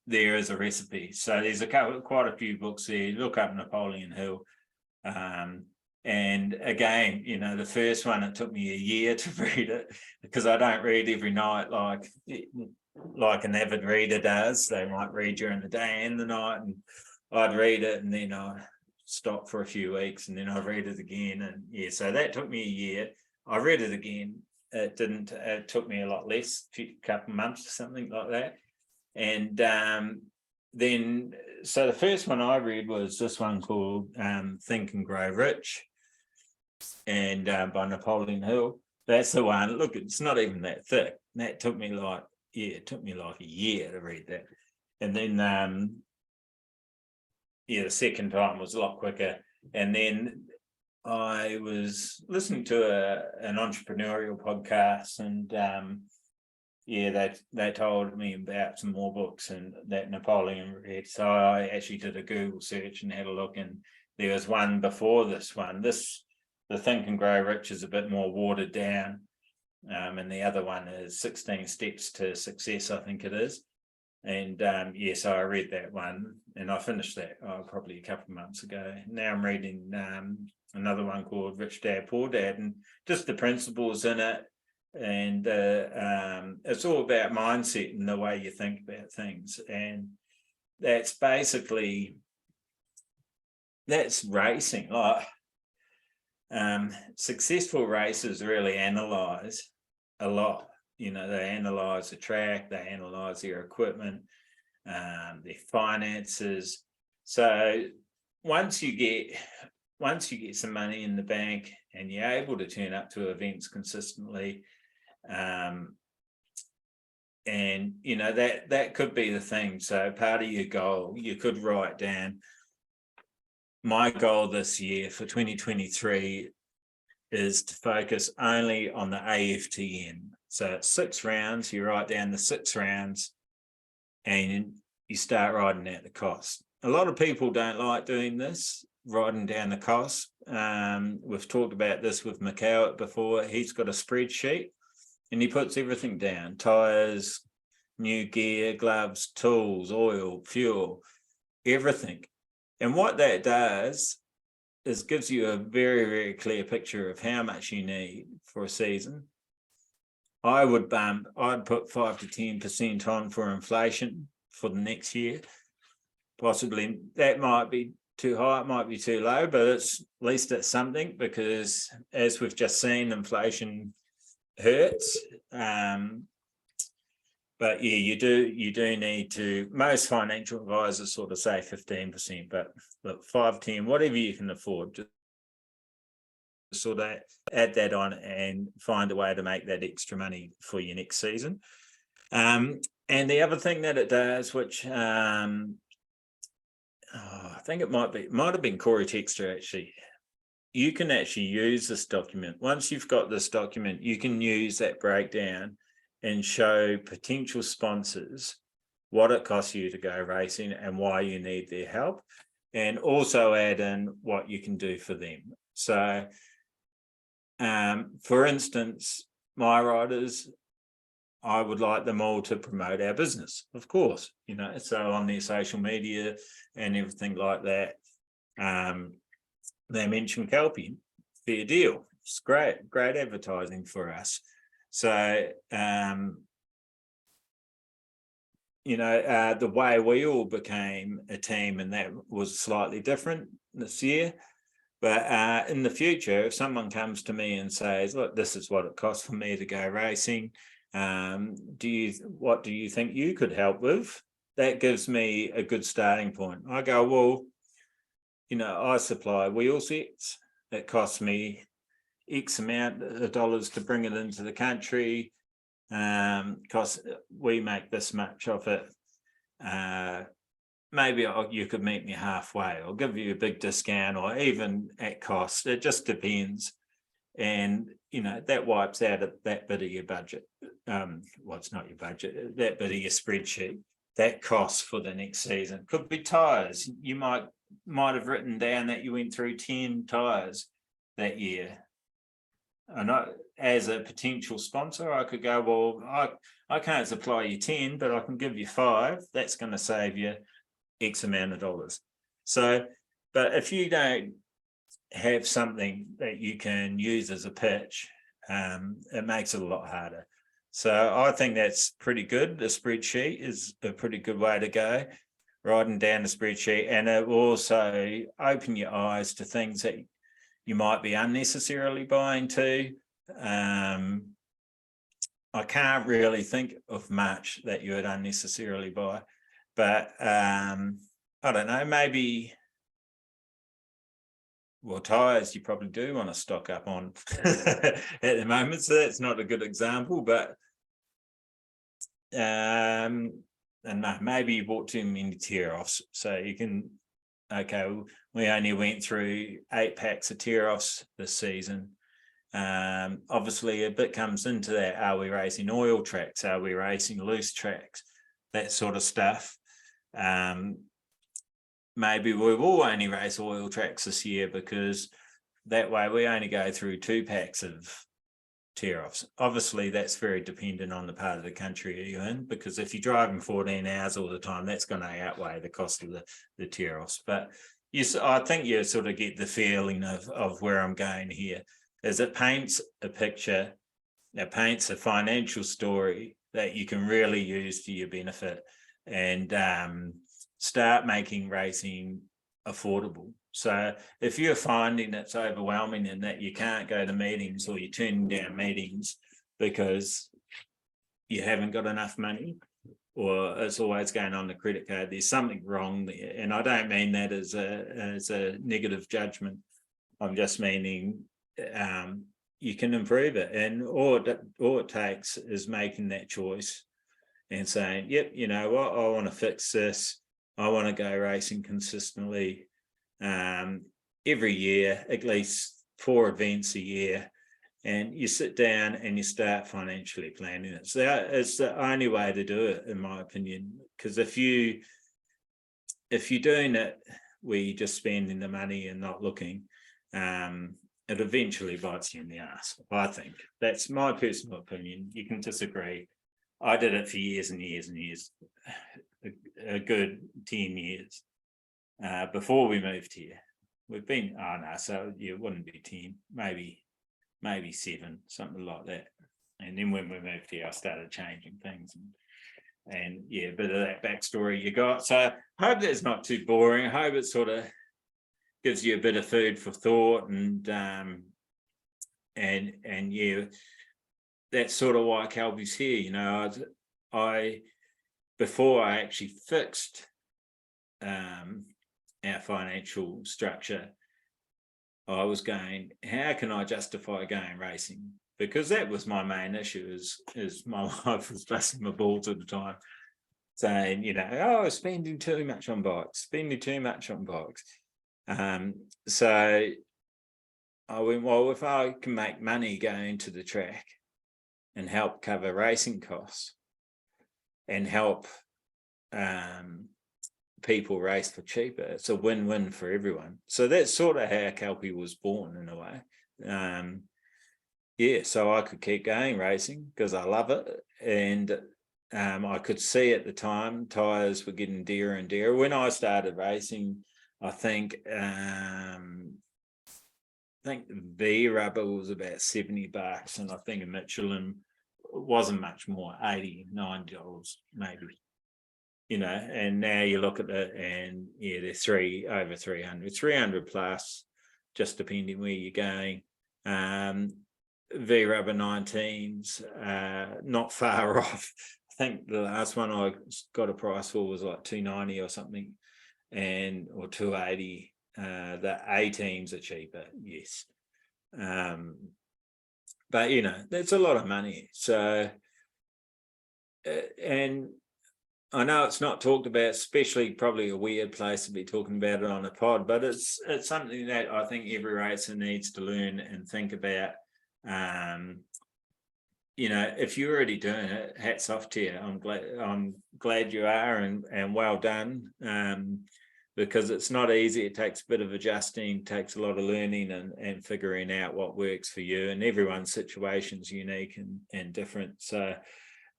there is a recipe. So there's quite a few books there. Look up Napoleon Hill. And again, the first one, it took me a year to read it because I don't read every night like an avid reader does. They might read during the day and the night, and I'd read it and then I stop for a few weeks and then I read it again. And so that took me a year. I read it again. It took me a lot less, a couple of months or something like that. And then, so the first one I read was this one called Think and Grow Rich, and by Napoleon Hill. That's the one. Look, it's not even that thick. That took me like a year to read that. And then the second time was a lot quicker. And then I was listening to an entrepreneurial podcast, and they told me about some more books and that Napoleon read. So I actually did a Google search and had a look, and there was one before this one. The Think and Grow Rich is a bit more watered down, and the other one is 16 Steps to Success, I think it is. And so I read that one, and I finished that probably a couple of months ago. Now I'm reading another one called Rich Dad, Poor Dad, and just the principles in it. And it's all about mindset and the way you think about things. And that's basically, that's racing. Like successful racers really analyze a lot. They analyze the track, they analyze their equipment, their finances. So once you get some money in the bank and you're able to turn up to events consistently, and that could be the thing. So part of your goal, you could write down, my goal this year for 2023 is to focus only on the AFTN. So it's 6 rounds. You write down the 6 rounds and you start writing out the cost. A lot of people don't like doing this, writing down the cost. We've talked about this with Macau before. He's got a spreadsheet and he puts everything down: tires, new gear, gloves, tools, oil, fuel, everything. And what that does is gives you a very, very clear picture of how much you need for a season. I'd put 5 to 10% on for inflation for the next year. Possibly that might be too high, it might be too low, but at least it's something, because as we've just seen, inflation hurts. But you do need to, most financial advisors sort of say 15%, but look, 5, 10, whatever you can afford, just sort of add that on and find a way to make that extra money for your next season. And the other thing that it does, which I think it might have been Corey Texter actually, you can actually use this document. Once you've got this document, you can use that breakdown and show potential sponsors what it costs you to go racing and why you need their help, and also add in what you can do for them. So, for instance, my riders, I would like them all to promote our business, of course, so on their social media and everything like that. They mentioned Kelpi, fair deal. It's great advertising for us. So, the way we all became a team, and that was slightly different this year. But in the future, if someone comes to me and says, look, this is what it costs for me to go racing, what do you think you could help with? That gives me a good starting point. I go, well, I supply wheel sets. It costs me X amount of dollars to bring it into the country. Because we make this much of it. Maybe you could meet me halfway. I'll give you a big discount, or even at cost. It just depends. And, that wipes out that bit of your budget. It's not your budget, that bit of your spreadsheet, that cost for the next season. Could be tyres. You might have written down that you went through 10 tyres that year. And as a potential sponsor, I could go, well, I can't supply you 10, but I can give you 5. That's going to save you X amount of dollars. So, but if you don't have something that you can use as a pitch, it makes it a lot harder. So I think that's pretty good. The spreadsheet is a pretty good way to go, writing down the spreadsheet, and it will also open your eyes to things that you might be unnecessarily buying too. I can't really think of much that you would unnecessarily buy, but I don't know, maybe, well, tyres you probably do want to stock up on at the moment, so that's not a good example, but and maybe you bought too many tear-offs, so you can, okay, we only went through 8 packs of tear-offs this season. Obviously a bit comes into that. Are we racing oil tracks? Are we racing loose tracks? That sort of stuff. Maybe we will only race oil tracks this year, because that way we only go through 2 packs of tear-offs. Obviously that's very dependent on the part of the country you're in, because if you're driving 14 hours all the time, that's going to outweigh the cost of the tear-offs. But yes, I think you sort of get the feeling of where I'm going here, is it paints a picture, it paints a financial story that you can really use to your benefit, and start making racing affordable. So if you're finding it's overwhelming and that you can't go to meetings, or you're turning down meetings because you haven't got enough money, or it's always going on the credit card, there's something wrong there. And I don't mean that as a negative judgment. I'm just meaning you can improve it, and all it takes is making that choice and saying, yep, you know what, I want to fix this. I want to go racing consistently every year, at least 4 events a year. And you sit down and you start financially planning it. So it's the only way to do it, in my opinion. Because if you're doing it where you're just spending the money and not looking, it eventually bites you in the ass, I think. That's my personal opinion. You can disagree. I did it for years and years and years, a good 10 years before we moved here. We've been, so it wouldn't be 10, maybe 7, something like that. And then when we moved here, I started changing things, and yeah, a bit of that backstory you got. So I hope that's not too boring. I hope it sort of gives you a bit of food for thought, and yeah, that's sort of why Kelpi's here. You know, before I actually fixed our financial structure, I was going, how can I justify going racing? Because that was my main issue, is my wife was busting my balls at the time, saying, you know, oh, spending too much on bikes. So I went, well, if I can make money going to the track and help cover racing costs and help people race for cheaper, it's a win-win for everyone. So that's sort of how Kelpi was born, in a way. Yeah, so I could keep going racing because I love it, and I could see at the time tyres were getting dearer and dearer. When I started racing, I think V rubber was about $70, and I think a Michelin wasn't much more, $80, $90 maybe. You know, and now you look at it, and yeah, they're over 300 plus, just depending where you're going. V rubber 19s, not far off. I think the last one I got a price for was like $290 or something, or $280. The A teams are cheaper, yes. But you know, that's a lot of money. So, and I know it's not talked about, especially probably a weird place to be talking about it on a pod, but it's something that I think every racer needs to learn and think about. If you're already doing it, hats off to you. I'm glad you are, and well done. Because it's not easy. It takes a bit of adjusting, takes a lot of learning and figuring out what works for you. And everyone's situation's unique and different. So,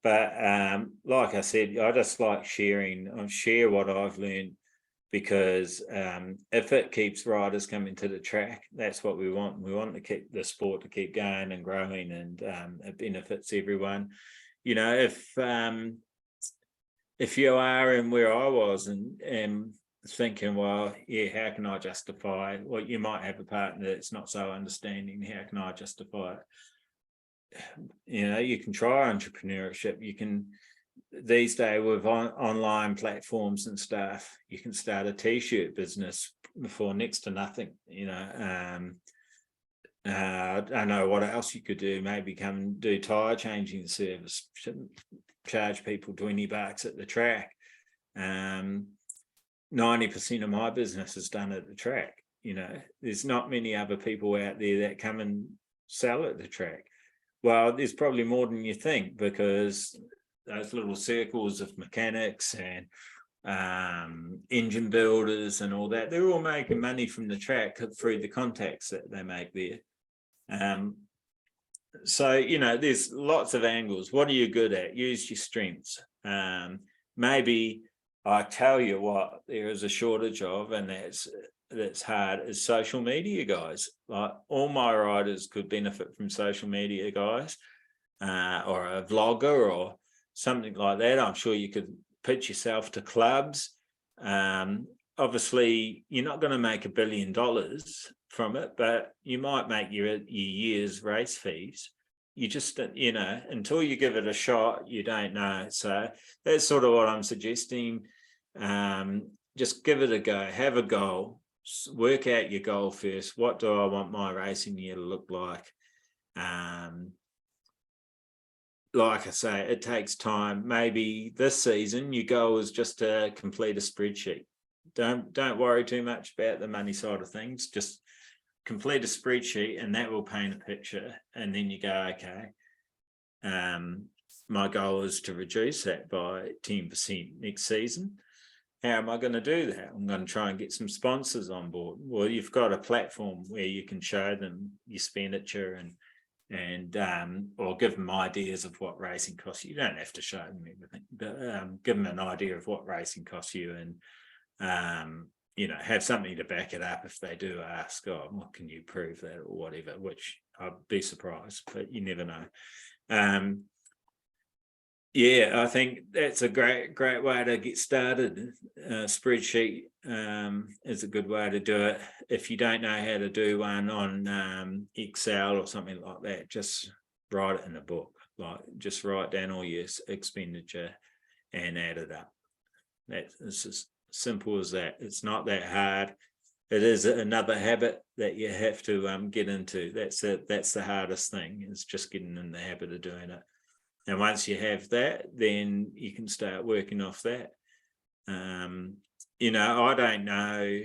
but like I said, I just like share what I've learned, because if it keeps riders coming to the track, that's what we want. We want to keep the sport to keep going and growing, and it benefits everyone. If you are in where I was and thinking, well, yeah, how can I justify it? Well, you might have a partner that's not so understanding. How can I justify it? You can try entrepreneurship. You can, these days with online platforms and stuff, you can start a t-shirt business for next to nothing. I don't know what else you could do. Maybe come and do tire changing service. Shouldn't charge people $20 at the track. 90% of my business is done at the track. There's not many other people out there that come and sell at the track. Well, there's probably more than you think, because those little circles of mechanics and engine builders and all that, they're all making money from the track through the contacts that they make there. So, there's lots of angles. What are you good at? Use your strengths. Maybe I tell you what, there is a shortage of, and that's hard, is social media guys. Like, all my riders could benefit from social media guys, or a vlogger or something like that. I'm sure you could pitch yourself to clubs. Obviously, you're not going to make $1 billion from it, but you might make your year's race fees. You just, until you give it a shot, you don't know. So that's sort of what I'm suggesting. Just give it a go, have a goal, work out your goal first. What do I want my racing year to look like? Like I say, it takes time. Maybe this season your goal is just to complete a spreadsheet. Don't worry too much about the money side of things. Just complete a spreadsheet, and that will paint a picture. And then you go, okay, my goal is to reduce that by 10% next season. How am I going to do that? I'm going to try and get some sponsors on board. Well, you've got a platform where you can show them your expenditure and or give them ideas of what racing costs you. You don't have to show them everything, but give them an idea of what racing costs you, and have something to back it up if they do ask, oh, what can you prove that, or whatever, which I'd be surprised, but you never know. Yeah, I think that's a great way to get started. Spreadsheet is a good way to do it. If you don't know how to do one on Excel or something like that, just write it in a book. Like, just write down all your expenditure and add it up. It's as simple as that. It's not that hard. It is another habit that you have to get into. That's the hardest thing, is just getting in the habit of doing it. And once you have that, then you can start working off that. I don't know.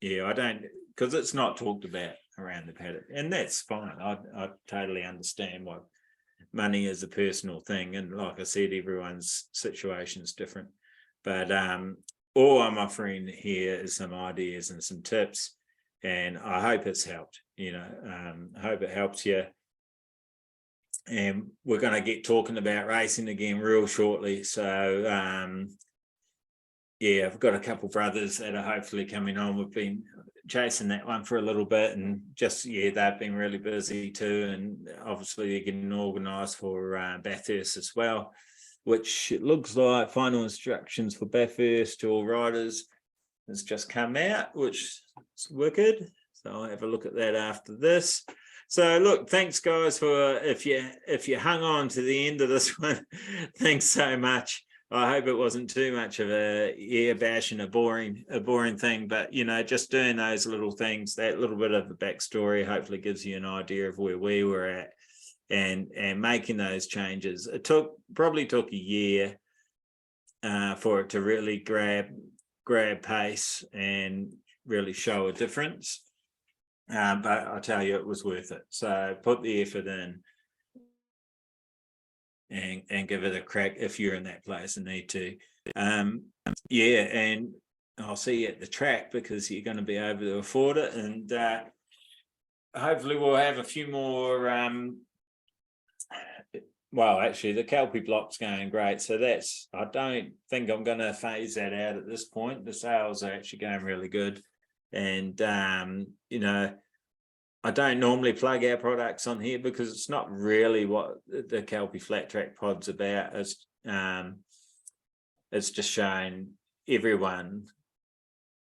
Yeah, I don't, because it's not talked about around the paddock, and that's fine. I totally understand why money is a personal thing, and like I said, everyone's situation is different. But all I'm offering here is some ideas and some tips, and I hope it's helped. I hope it helps you. And we're going to get talking about racing again real shortly. So, yeah, I've got a couple brothers that are hopefully coming on. We've been chasing that one for a little bit, and just, yeah, they've been really busy too. And obviously they're getting organised for Bathurst as well, which it looks like final instructions for Bathurst to all riders has just come out, which is wicked. So I'll have a look at that after this. So look, thanks guys for if you hung on to the end of this one, thanks so much. I hope it wasn't too much of a bash and a boring thing, but just doing those little things, that little bit of the backstory, hopefully gives you an idea of where we were at, and making those changes. It probably took a year for it to really grab pace and really show a difference. but I tell you, it was worth it. So put the effort in and give it a crack if you're in that place and need to. Yeah, and I'll see you at the track because you're going to be able to afford it, and hopefully we'll have a few more. Well, actually, the Kelpi block's going great, so I don't think I'm going to phase that out at this point. The sales are actually going really good, and you know, I don't normally plug our products on here because it's not really what the Kelpi flat track pod's about. It's just showing everyone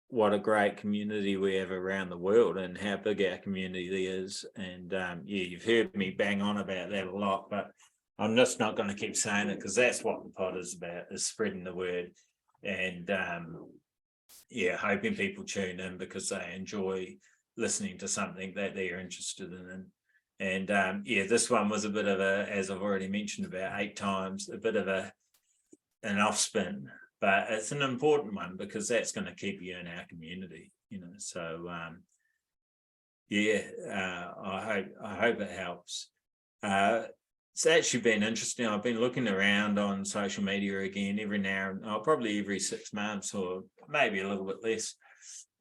what a great community we have around the world and how big our community is. And yeah, you've heard me bang on about that a lot, but I'm just not going to keep saying it because that's what the pod is about, is spreading the word. And yeah, hoping people tune in because they enjoy listening to something that they're interested in. And yeah, this one was a bit of a, as I've already mentioned about 8 times, a bit of an off spin, but it's an important one because that's going to keep you in our community, you know. So yeah, I hope it helps. It's actually been interesting. I've been looking around on social media again every now and probably every 6 months or maybe a little bit less.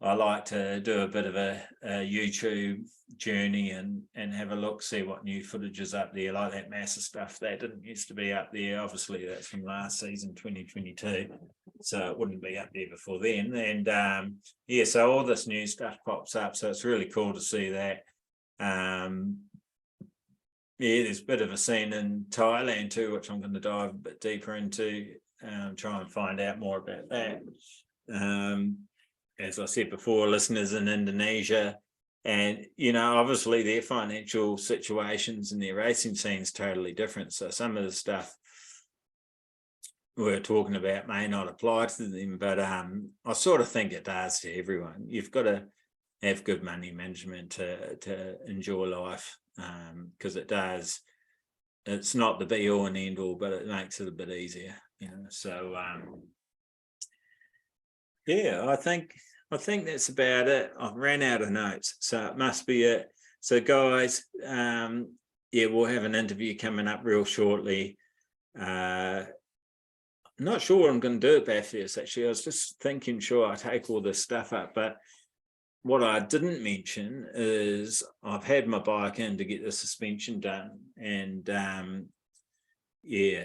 I like to do a bit of a YouTube journey and have a look, see what new footage is up there, like that massive stuff that didn't used to be up there. Obviously, that's from last season, 2022, so it wouldn't be up there before then. And yeah, so all this new stuff pops up, so it's really cool to see that. Yeah, there's a bit of a scene in Thailand too, which I'm going to dive a bit deeper into, try and find out more about that. As I said before, listeners in Indonesia, and you know, obviously their financial situations and their racing scene's totally different. So some of the stuff we're talking about may not apply to them, but I sort of think it does to everyone. You've got to have good money management to enjoy life, because it does. It's not the be all and end all, but it makes it a bit easier, you know. So yeah, I think that's about it. I've ran out of notes, so it must be it. So guys, yeah, we'll have an interview coming up real shortly. Not sure what I'm going to do at Bathurst, actually. I was just thinking, sure, I take all this stuff up, but what I didn't mention is I've had my bike in to get the suspension done, and yeah,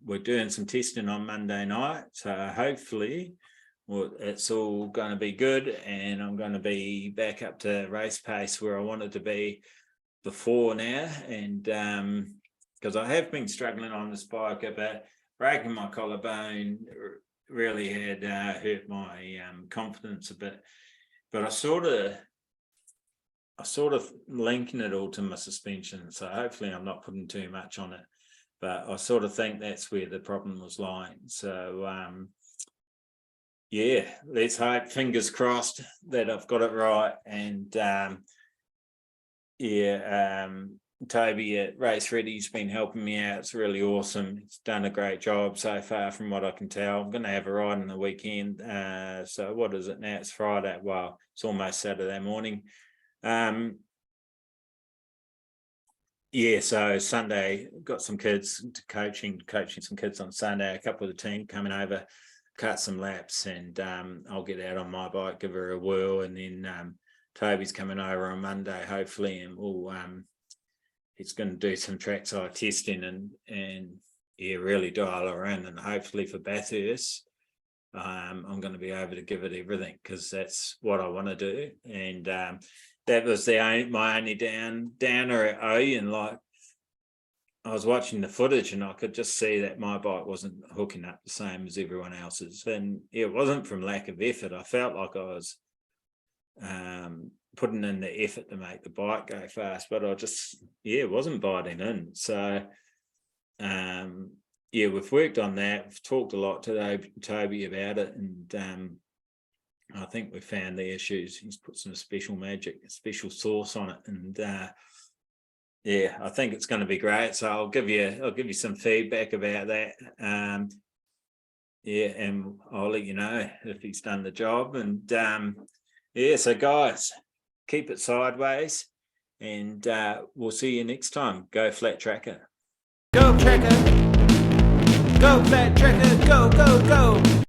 we're doing some testing on Monday night, so hopefully it's all going to be good, and I'm going to be back up to race pace where I wanted to be before now. And because I have been struggling on this bike a bit, breaking my collarbone really had hurt my confidence a bit, but I sort of linking it all to my suspension, so hopefully I'm not putting too much on it, but I sort of think that's where the problem was lying. So yeah, let's hope, fingers crossed, that I've got it right. And yeah, Toby at Race Ready's been helping me out. It's really awesome. He's done a great job so far from what I can tell. I'm going to have a ride on the weekend. So what is it now? It's Friday. Well, it's almost Saturday morning. Yeah, so Sunday, got some kids to coaching some kids on Sunday, a couple of the team coming over, cut some laps, and I'll get out on my bike, give her a whirl, and then Toby's coming over on Monday, hopefully, and we'll he's going to do some trackside testing and yeah, really dial her in, and hopefully for Bathurst, I'm going to be able to give it everything because that's what I want to do. And that was my only downer at O, and like I was watching the footage and I could just see that my bike wasn't hooking up the same as everyone else's. And it wasn't from lack of effort. I felt like I was putting in the effort to make the bike go fast, but I just, yeah, wasn't biting in. So, yeah, we've worked on that. We've talked a lot to Toby about it, and I think we found the issues. He's put some special sauce on it, and yeah, I think it's going to be great. So I'll give you some feedback about that. Yeah, and I'll let you know if he's done the job. And yeah, so guys, keep it sideways, and we'll see you next time. Go Flat Tracker. Go Tracker. Go Flat Tracker. Go, go, go.